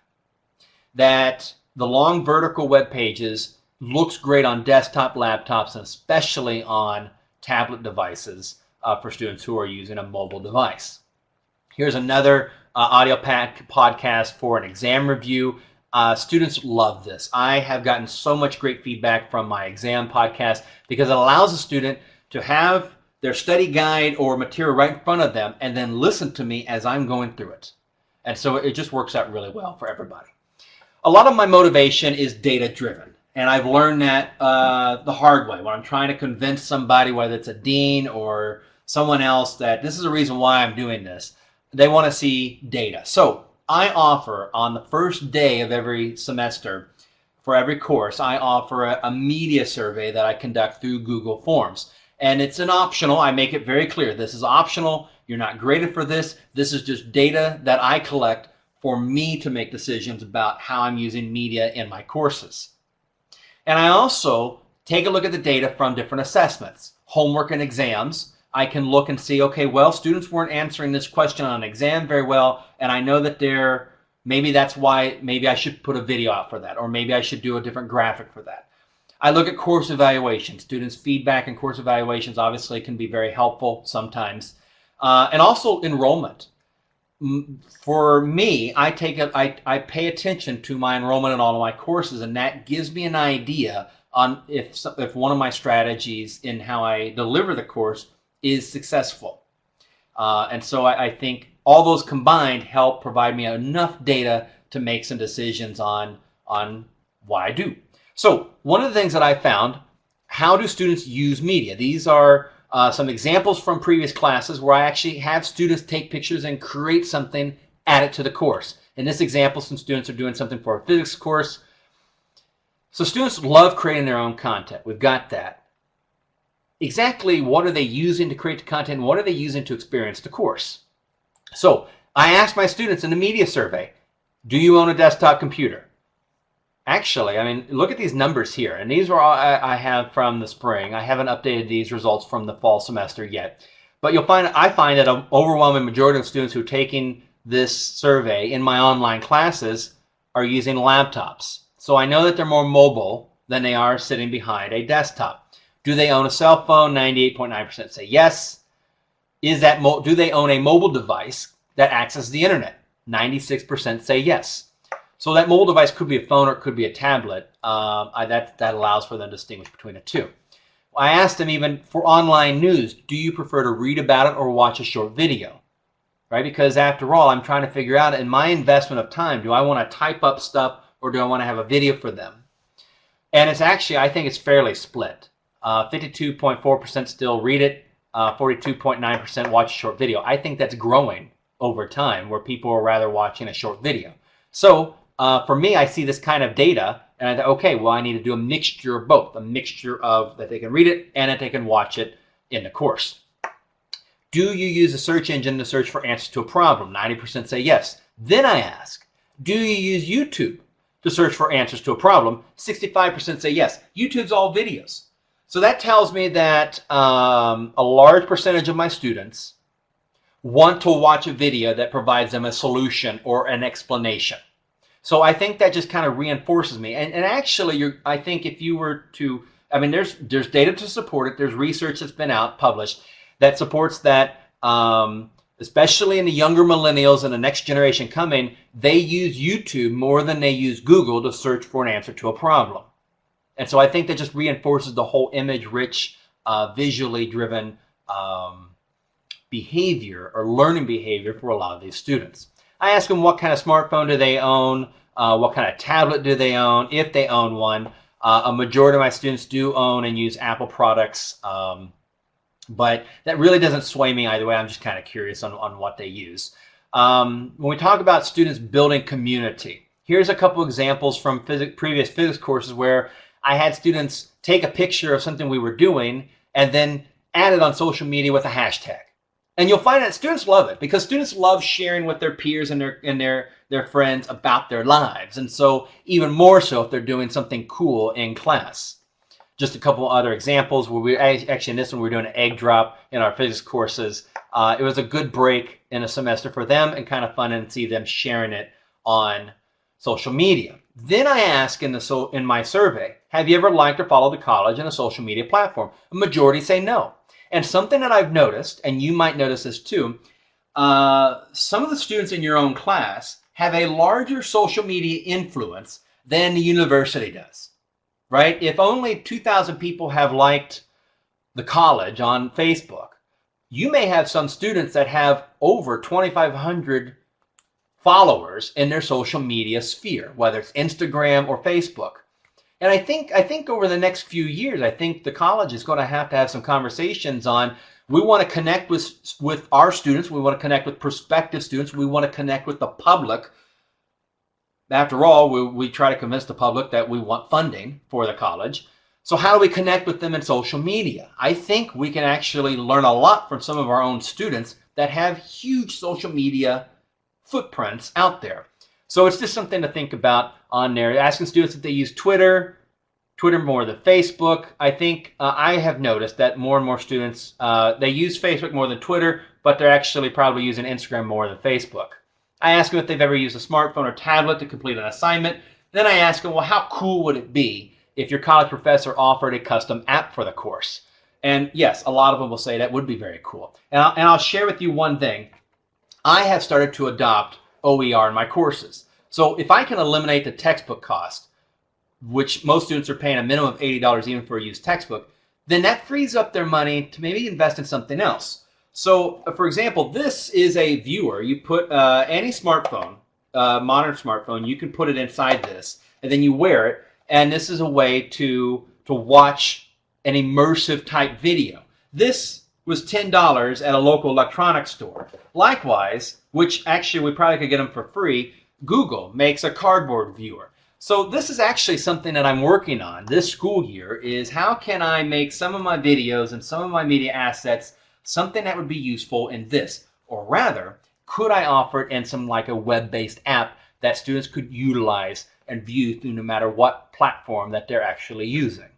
that the long vertical web pages looks great on desktop laptops, and especially on tablet devices for students who are using a mobile device. Here's another audio podcast for an exam review. Students love this. I have gotten so much great feedback from my exam podcast because it allows a student to have their study guide or material right in front of them and then listen to me as I'm going through it. And so it just works out really well for everybody. A lot of my motivation is data-driven, and I've learned that the hard way when I'm trying to convince somebody, whether it's a dean or someone else, that this is the reason why I'm doing this. They want to see data. So I offer on the first day of every semester, for every course, I offer a media survey that I conduct through Google Forms. And it's an optional. I make it very clear. This is optional. You're not graded for this. This is just data that I collect for me to make decisions about how I'm using media in my courses. And I also take a look at the data from different assessments, homework and exams. I can look and see, okay, well, students weren't answering this question on an exam very well, and I know that maybe that's why, maybe I should put a video out for that, or maybe I should do a different graphic for that. I look at course evaluation. Students' feedback and course evaluations obviously can be very helpful sometimes. And also enrollment. For me, I pay attention to my enrollment in all of my courses, and that gives me an idea on if one of my strategies in how I deliver the course is successful. And so I think all those combined help provide me enough data to make some decisions on what I do. So one of the things that I found, how do students use media? These are some examples from previous classes where I actually have students take pictures and create something, add it to the course. In this example, some students are doing something for a physics course. So students love creating their own content. We've got that. Exactly what are they using to create the content, and what are they using to experience the course? So I asked my students in the media survey, do you own a desktop computer? Actually, I mean, look at these numbers here. And these are all I have from the spring. I haven't updated these results from the fall semester yet. But I find that an overwhelming majority of students who are taking this survey in my online classes are using laptops. So I know that they're more mobile than they are sitting behind a desktop. Do they own a cell phone? 98.9% say yes. Do they own a mobile device that accesses the internet? 96% say yes. So that mobile device could be a phone or it could be a tablet. That allows for them to distinguish between the two. I asked them even for online news, do you prefer to read about it or watch a short video? Right? Because after all, I'm trying to figure out in my investment of time, do I want to type up stuff or do I want to have a video for them? And it's actually, I think it's fairly split. 52.4% still read it, 42.9% watch a short video. I think that's growing over time where people are rather watching a short video. So for me, I see this kind of data and I thought, okay, well, I need to do a mixture of both, a mixture of that they can read it and that they can watch it in the course. Do you use a search engine to search for answers to a problem? 90% say yes. Then I ask, do you use YouTube to search for answers to a problem? 65% say yes. YouTube's all videos. So that tells me that a large percentage of my students want to watch a video that provides them a solution or an explanation. So I think that just kind of reinforces me. And actually, I think if you were to, I mean, there's data to support it. There's research that's been published that supports that, especially in the younger millennials and the next generation coming, they use YouTube more than they use Google to search for an answer to a problem. And so I think that just reinforces the whole image-rich, visually driven behavior or learning behavior for a lot of these students. I ask them what kind of smartphone do they own, what kind of tablet do they own, if they own one. A majority of my students do own and use Apple products, but that really doesn't sway me either way. I'm just kind of curious on what they use. When we talk about students building community, here's a couple examples from previous physics courses where I had students take a picture of something we were doing and then add it on social media with a hashtag. And you'll find that students love it because students love sharing with their peers and their friends about their lives. And so even more so if they're doing something cool in class. Just a couple other examples where actually in this one we're doing an egg drop in our physics courses. It was a good break in a semester for them and kind of fun to see them sharing it on social media. Then I ask in my survey, have you ever liked or followed the college in a social media platform? A majority say no. And something that I've noticed, and you might notice this too, some of the students in your own class have a larger social media influence than the university does, right? If only 2,000 people have liked the college on Facebook, you may have some students that have over 2,500 followers in their social media sphere, whether it's Instagram or Facebook. And I think over the next few years, I think the college is going to have some conversations on, we want to connect with our students, we want to connect with prospective students, we want to connect with the public. After all, we try to convince the public that we want funding for the college. So how do we connect with them in social media? I think we can actually learn a lot from some of our own students that have huge social media footprints out there. So it's just something to think about on there. Asking students if they use Twitter more than Facebook. I think I have noticed that more and more students, they use Facebook more than Twitter, but they're actually probably using Instagram more than Facebook. I ask them if they've ever used a smartphone or tablet to complete an assignment. Then I ask them, well, how cool would it be if your college professor offered a custom app for the course? And yes, a lot of them will say that would be very cool. And I'll share with you one thing. I have started to adopt OER in my courses. So if I can eliminate the textbook cost, which most students are paying a minimum of $80 even for a used textbook, then that frees up their money to maybe invest in something else. So for example, this is a viewer. You put any smartphone, modern smartphone, you can put it inside this and then you wear it. And this is a way to watch an immersive type video. This was $10 at a local electronics store. Likewise, which actually we probably could get them for free, Google makes a cardboard viewer. So this is actually something that I'm working on this school year, is how can I make some of my videos and some of my media assets something that would be useful in this? Or rather, could I offer it in some like a web-based app that students could utilize and view through no matter what platform that they're actually using?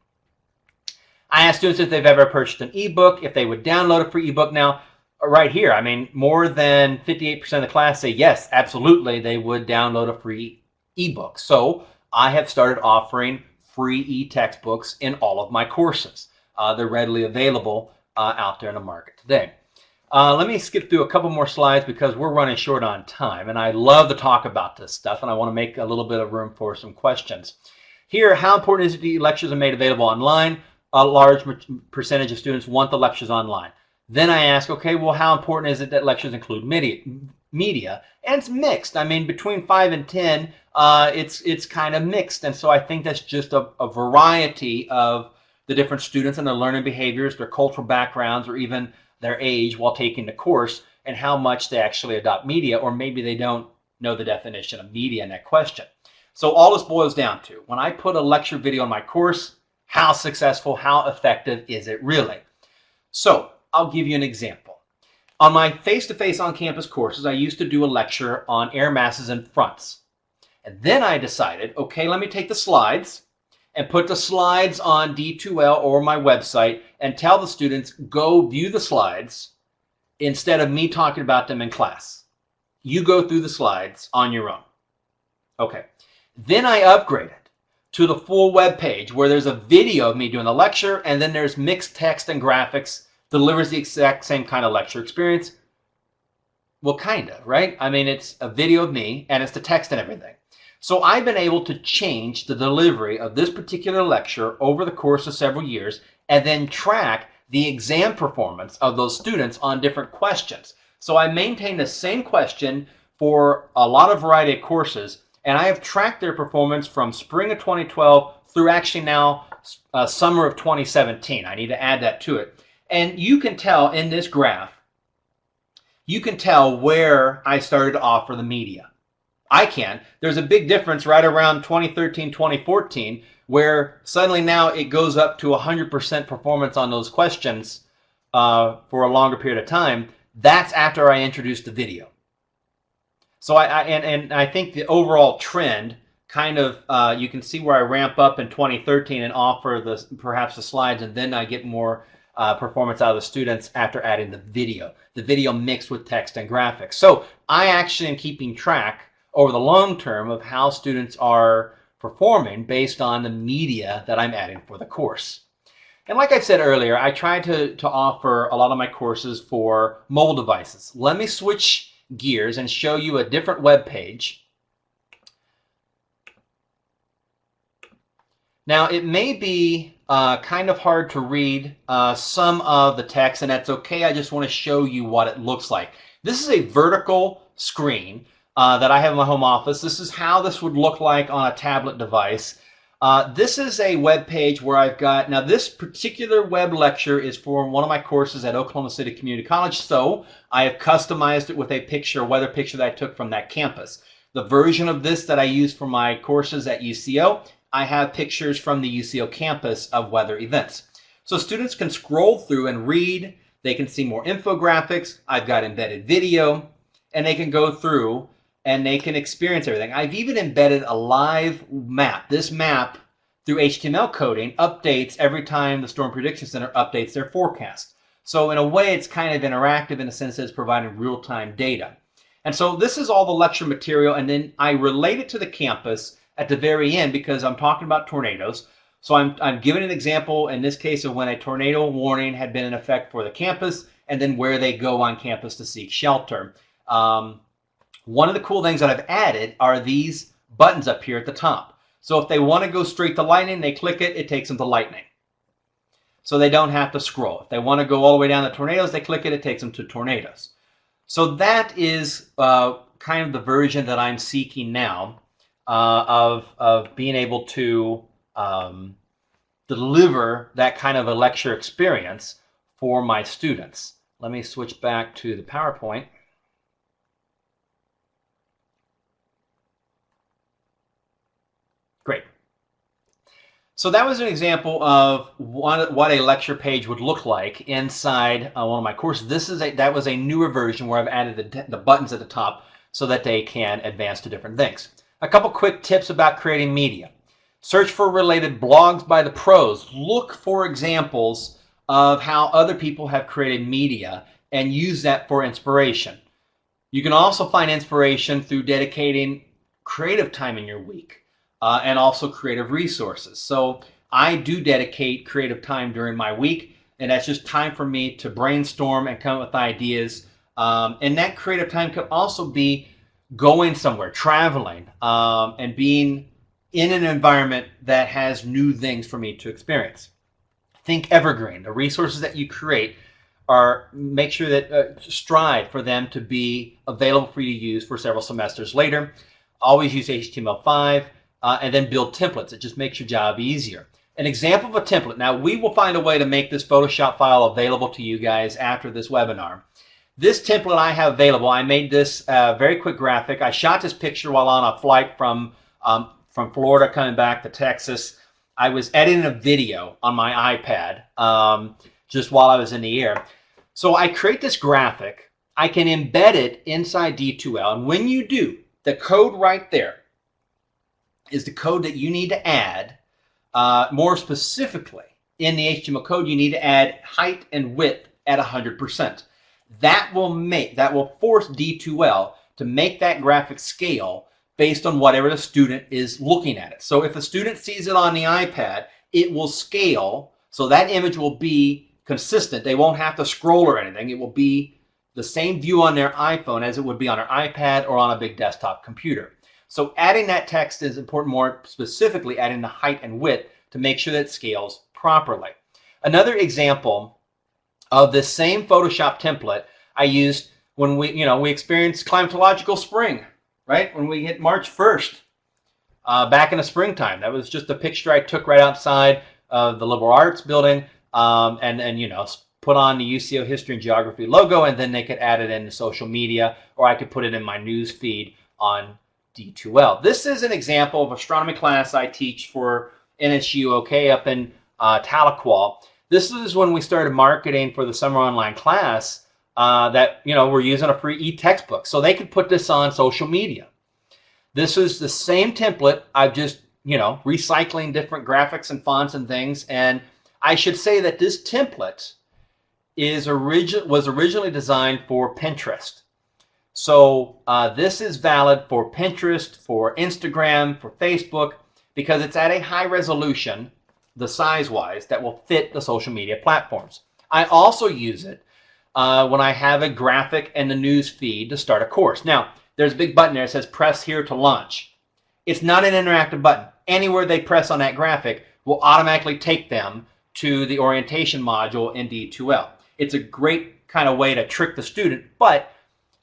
I asked students if they've ever purchased an ebook, if they would download a free ebook. Now, right here, I mean, more than 58% of the class say yes, absolutely, they would download a free ebook. So I have started offering free e-textbooks in all of my courses. They're readily available out there in the market today. Let me skip through a couple more slides because we're running short on time, and I love to talk about this stuff, and I want to make a little bit of room for some questions. Here, how important is it that lectures are made available online? A large percentage of students want the lectures online. Then I ask, okay, well, how important is it that lectures include media? And it's mixed. I mean, between 5 and 10, it's kind of mixed. And so I think that's just a variety of the different students and their learning behaviors, their cultural backgrounds, or even their age while taking the course, and how much they actually adopt media, or maybe they don't know the definition of media in that question. So all this boils down to, when I put a lecture video on my course, how successful, how effective is it really? So I'll give you an example. On my face-to-face on-campus courses, I used to do a lecture on air masses and fronts. And then I decided, okay, let me take the slides and put the slides on D2L or my website and tell the students, go view the slides instead of me talking about them in class. You go through the slides on your own. Okay. Then I upgraded to the full web page where there's a video of me doing the lecture, and then there's mixed text and graphics, delivers the exact same kind of lecture experience. Well, kind of, right? I mean, it's a video of me, and it's the text and everything. So I've been able to change the delivery of this particular lecture over the course of several years, and then track the exam performance of those students on different questions. So I maintain the same question for a lot of variety of courses, and I have tracked their performance from spring of 2012 through actually now summer of 2017. I need to add that to it. And you can tell in this graph, you can tell where I started to offer the media. I can. There's a big difference right around 2013, 2014, where suddenly now it goes up to 100% performance on those questions for a longer period of time. That's after I introduced the video. So I think the overall trend kind of, you can see where I ramp up in 2013 and offer perhaps the slides, and then I get more performance out of the students after adding the video mixed with text and graphics. So I actually am keeping track over the long term of how students are performing based on the media that I'm adding for the course. And like I said earlier, I try to offer a lot of my courses for mobile devices. Let me switch gears and show you a different web page. Now, it may be kind of hard to read some of the text, and that's okay. I just want to show you what it looks like. This is a vertical screen that I have in my home office. This is how this would look like on a tablet device. This is a web page where I've got, now this particular web lecture is for one of my courses at Oklahoma City Community College, so I have customized it with a picture, a weather picture that I took from that campus. The version of this that I use for my courses at UCO, I have pictures from the UCO campus of weather events. So students can scroll through and read, they can see more infographics, I've got embedded video, and they can go through and they can experience everything. I've even embedded a live map. This map, through HTML coding, updates every time the Storm Prediction Center updates their forecast. So in a way, it's kind of interactive in the sense that it's providing real-time data. And so this is all the lecture material, and then I relate it to the campus at the very end because I'm talking about tornadoes. So I'm giving an example, in this case, of when a tornado warning had been in effect for the campus, and then where they go on campus to seek shelter. One of the cool things that I've added are these buttons up here at the top. So if they want to go straight to lightning, they click it, it takes them to lightning. So they don't have to scroll. If they want to go all the way down to tornadoes, they click it, it takes them to tornadoes. So that is kind of the version that I'm seeking now of being able to deliver that kind of a lecture experience for my students. Let me switch back to the PowerPoint. Great. So that was an example of what a lecture page would look like inside one of my courses. That was a newer version where I've added the buttons at the top so that they can advance to different things. A couple quick tips about creating media. Search for related blogs by the pros. Look for examples of how other people have created media and use that for inspiration. You can also find inspiration through dedicating creative time in your week and also creative resources. So I do dedicate creative time during my week, and that's just time for me to brainstorm and come up with ideas. And that creative time could also be going somewhere, traveling, and being in an environment that has new things for me to experience. Think evergreen. The resources that you create make sure that strive for them to be available for you to use for several semesters later. Always use HTML5 and then build templates. It just makes your job easier. An example of a template. Now, we will find a way to make this Photoshop file available to you guys after this webinar. This template I have available, I made this very quick graphic. I shot this picture while on a flight from Florida coming back to Texas. I was editing a video on my iPad just while I was in the air. So I create this graphic. I can embed it inside D2L. And when you do, the code right there is the code that you need to add. More specifically, in the HTML code, you need to add height and width at 100%. That will force D2L to make that graphic scale based on whatever the student is looking at it. So if a student sees it on the iPad, it will scale, so that image will be consistent. They won't have to scroll or anything. It will be the same view on their iPhone as it would be on their iPad or on a big desktop computer. So adding that text is important, more specifically adding the height and width to make sure that it scales properly. Another example of this same Photoshop template I used when we experienced climatological spring, right? When we hit March 1st, back in the springtime. That was just a picture I took right outside of the liberal arts building, and put on the UCO history and geography logo, and then they could add it into social media, or I could put it in my news feed on D2L. This is an example of astronomy class I teach for NSU OK up in Tahlequah. This is when we started marketing for the summer online class that we're using a free e-textbook, so they could put this on social media. This is the same template. I've just recycling different graphics and fonts and things. And I should say that this template was originally designed for Pinterest. So this is valid for Pinterest, for Instagram, for Facebook, because it's at a high resolution, the size-wise, that will fit the social media platforms. I also use it when I have a graphic and the news feed to start a course. Now, there's a big button there that says press here to launch. It's not an interactive button. Anywhere they press on that graphic will automatically take them to the orientation module in D2L. It's a great kind of way to trick the student, but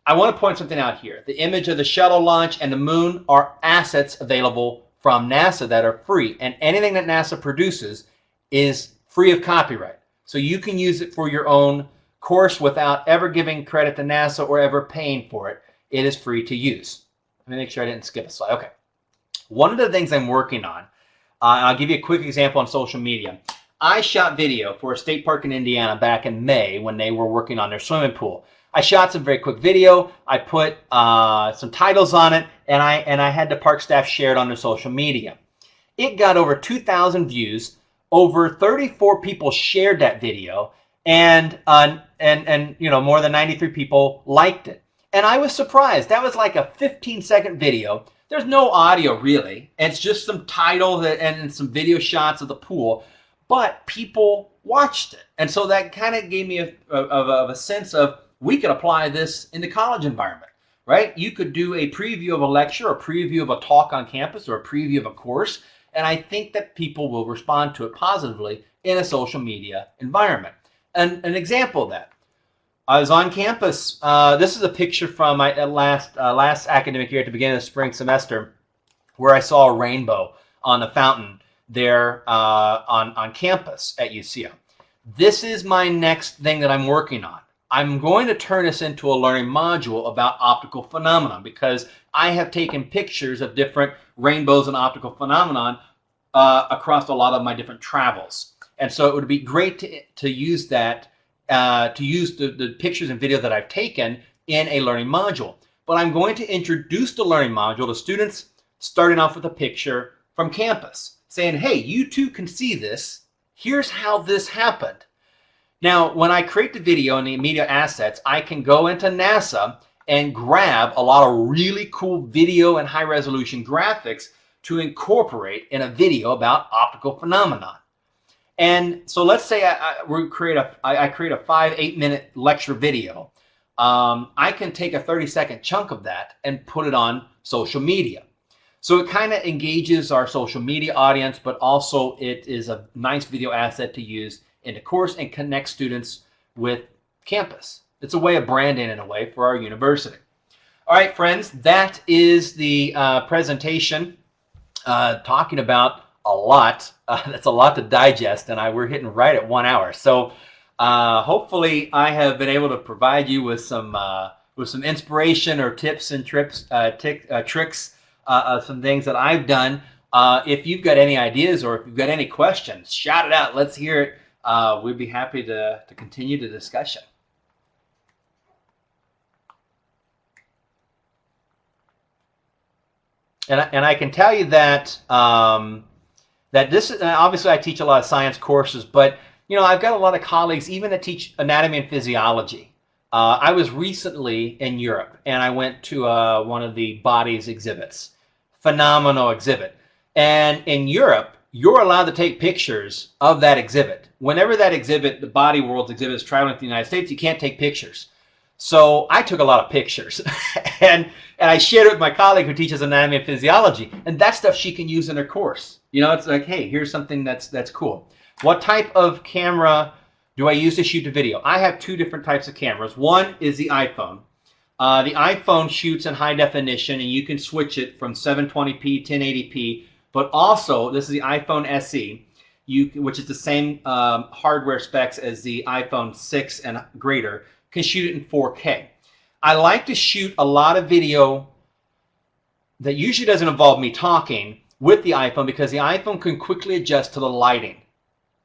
I want to point something out here. The image of the shuttle launch and the moon are assets available from NASA that are free, and anything that NASA produces is free of copyright. So you can use it for your own course without ever giving credit to NASA or ever paying for it. It is free to use. Let me make sure I didn't skip a slide. Okay. One of the things I'm working on, I'll give you a quick example on social media. I shot video for a state park in Indiana back in May when they were working on their swimming pool. I shot some very quick video. I put some titles on it, and I had the park staff share it on their social media. It got over 2,000 views. Over 34 people shared that video, and more than 93 people liked it. And I was surprised. That was like a 15-second video. There's no audio really. It's just some title and some video shots of the pool, but people watched it, and so that kind of gave me a sense of we could apply this in the college environment, right? You could do a preview of a lecture, a preview of a talk on campus, or a preview of a course, and I think that people will respond to it positively in a social media environment. And an example of that, I was on campus. This is a picture from my last academic year at the beginning of the spring semester, where I saw a rainbow on the fountain there on campus at UCO. This is my next thing that I'm working on. I'm going to turn this into a learning module about optical phenomena because I have taken pictures of different rainbows and optical phenomenon across a lot of my different travels. And so it would be great to use that, to use the pictures and video that I've taken in a learning module. But I'm going to introduce the learning module to students starting off with a picture from campus, saying, hey, you too can see this. Here's how this happened. Now, when I create the video and the media assets, I can go into NASA and grab a lot of really cool video and high-resolution graphics to incorporate in a video about optical phenomena. And so let's say I create a 5-8 minute lecture video. I can take a 30-second chunk of that and put it on social media. So it kind of engages our social media audience, but also it is a nice video asset to use in the course and connect students with campus. It's a way of branding in a way for our university. All right, friends, that is the presentation talking about a lot. That's a lot to digest, and we're hitting right at 1 hour. So hopefully I have been able to provide you with some inspiration or tips and tricks, some things that I've done. If you've got any ideas or if you've got any questions, shout it out. Let's hear it. We'd be happy to continue the discussion. And I can tell you that that this is, obviously I teach a lot of science courses, but you know, I've got a lot of colleagues even that teach anatomy and physiology. I was recently in Europe and I went to one of the bodies exhibits, phenomenal exhibit. And in Europe, you're allowed to take pictures of that exhibit. Whenever that exhibit, the Body Worlds exhibit, is traveling to the United States, you can't take pictures. So I took a lot of pictures and I shared it with my colleague who teaches anatomy and physiology, and that stuff she can use in her course. You know, it's like, hey, here's something that's cool. What type of camera do I use to shoot the video? I have two different types of cameras. One is the iPhone. The iPhone shoots in high definition, and you can switch it from 720p, 1080p, but also this is the iPhone SE, which is the same hardware specs as the iPhone 6 and greater, can shoot it in 4K. I like to shoot a lot of video that usually doesn't involve me talking with the iPhone because the iPhone can quickly adjust to the lighting.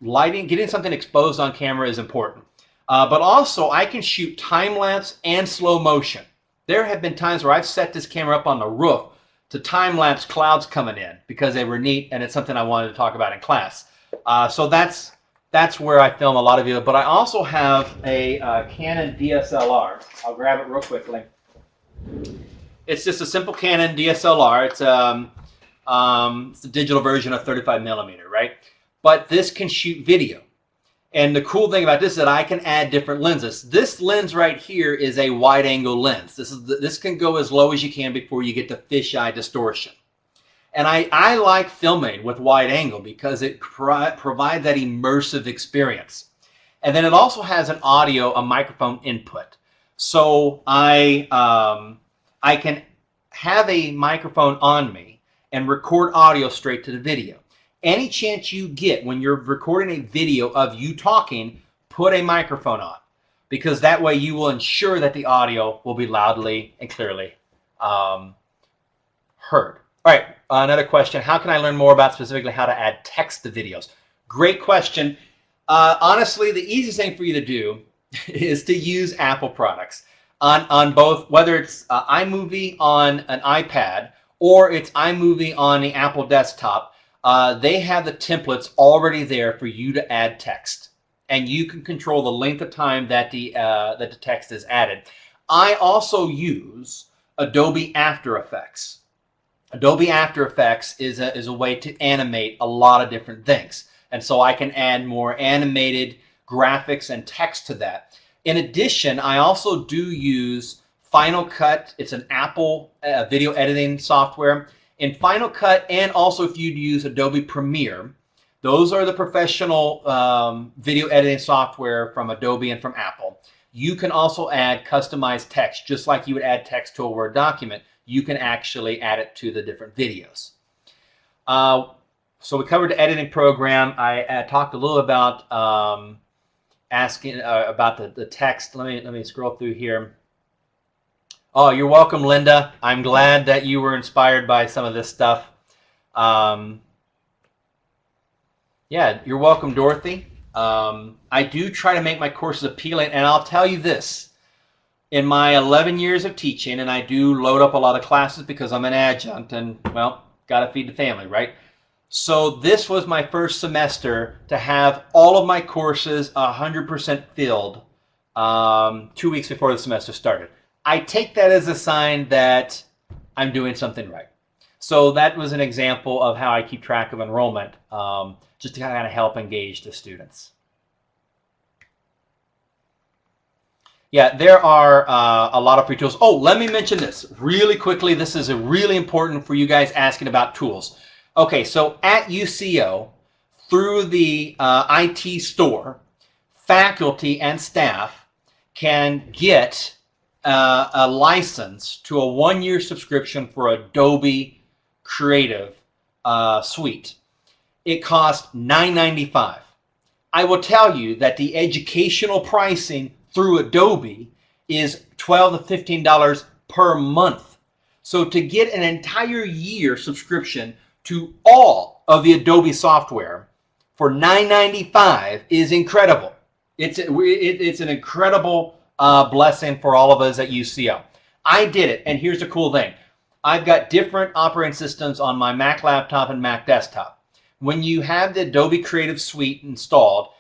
Getting something exposed on camera is important. But also I can shoot time-lapse and slow motion. There have been times where I've set this camera up on the roof to time-lapse clouds coming in because they were neat and it's something I wanted to talk about in class. So that's where I film a lot of video. But I also have a Canon DSLR. I'll grab it real quickly. It's just a simple Canon DSLR. It's the digital version of 35mm, right? But this can shoot video. And the cool thing about this is that I can add different lenses. This lens right here is a wide-angle lens. This can go as low as you can before you get to fisheye distortion. And I like filming with wide angle because it provides that immersive experience. And then it also has an audio, a microphone input. So I can have a microphone on me and record audio straight to the video. Any chance you get when you're recording a video of you talking, put a microphone on, because that way you will ensure that the audio will be loudly and clearly heard. All right, another question. How can I learn more about specifically how to add text to videos? Great question. Honestly, the easiest thing for you to do is to use Apple products on both, whether it's iMovie on an iPad or it's iMovie on the Apple desktop. They have the templates already there for you to add text, and you can control the length of time that the text is added. I also use Adobe After Effects. Adobe After Effects is a way to animate a lot of different things, and so I can add more animated graphics and text to that. In addition, I also do use Final Cut. It's an Apple video editing software. In Final Cut, and also if you'd use Adobe Premiere, those are the professional video editing software from Adobe and from Apple. You can also add customized text, just like you would add text to a Word document. You can actually add it to the different videos. So we covered the editing program. I talked a little about asking about the text. Let me scroll through here. Oh, you're welcome, Linda. I'm glad that you were inspired by some of this stuff. Yeah, you're welcome, Dorothy. I do try to make my courses appealing, and I'll tell you this. In my 11 years of teaching, and I do load up a lot of classes because I'm an adjunct and, well, got to feed the family, right? So this was my first semester to have all of my courses 100% filled 2 weeks before the semester started. I take that as a sign that I'm doing something right. So that was an example of how I keep track of enrollment, just to kind of help engage the students. Yeah, there are a lot of free tools. Oh, let me mention this really quickly. This is really important for you guys asking about tools. Okay, so at UCO, through the IT store, faculty and staff can get a license to a 1-year subscription for Adobe Creative Suite. It costs $9.95. I will tell you that the educational pricing through Adobe is $12 to $15 per month. So to get an entire year subscription to all of the Adobe software for $9.95 is incredible. It's an incredible blessing for all of us at UCO. I did it, and here's the cool thing. I've got different operating systems on my Mac laptop and Mac desktop. When you have the Adobe Creative Suite installed,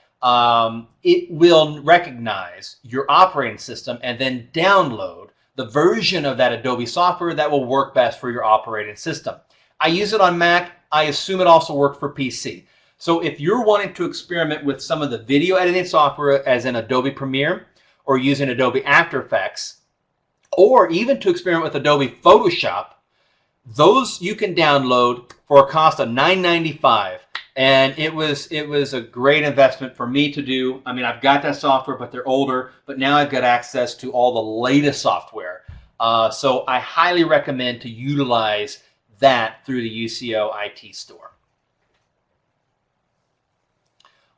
it will recognize your operating system and then download the version of that Adobe software that will work best for your operating system. I use it on Mac. I assume it also works for PC. So if you're wanting to experiment with some of the video editing software as in Adobe Premiere or using Adobe After Effects, or even to experiment with Adobe Photoshop, those you can download for a cost of $9.95. And it was a great investment for me to do. I mean, I've got that software, but they're older. But now I've got access to all the latest software. So I highly recommend to utilize that through the UCO IT store.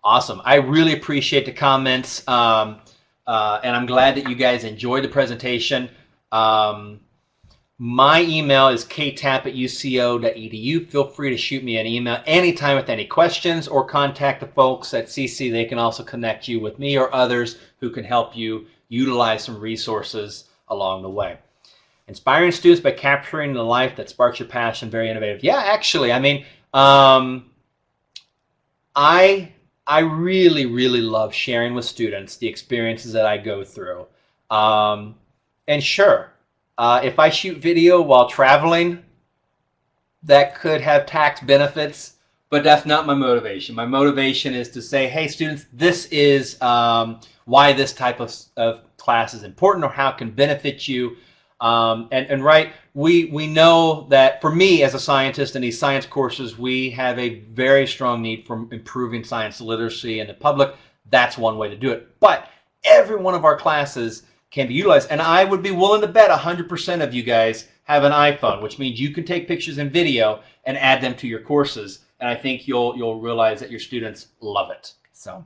Awesome. I really appreciate the comments. And I'm glad that you guys enjoyed the presentation. My email is ktapp@uco.edu. Feel free to shoot me an email anytime with any questions or contact the folks at CeCE. They can also connect you with me or others who can help you utilize some resources along the way. Inspiring students by capturing the life that sparks your passion. Very innovative. Yeah, actually, I mean, I really, really love sharing with students the experiences that I go through. And sure, if I shoot video while traveling, that could have tax benefits, but that's not my motivation. My motivation is to say, hey, students, this is why this type of class is important or how it can benefit you. And right, we know that for me as a scientist in these science courses, we have a very strong need for improving science literacy in the public. That's one way to do it. But every one of our classes can be utilized. And I would be willing to bet 100% of you guys have an iPhone, which means you can take pictures and video and add them to your courses. And I think you'll realize that your students love it. So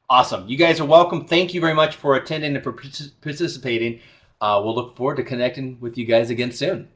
awesome. You guys are welcome. Thank you very much for attending and for participating. We'll look forward to connecting with you guys again soon.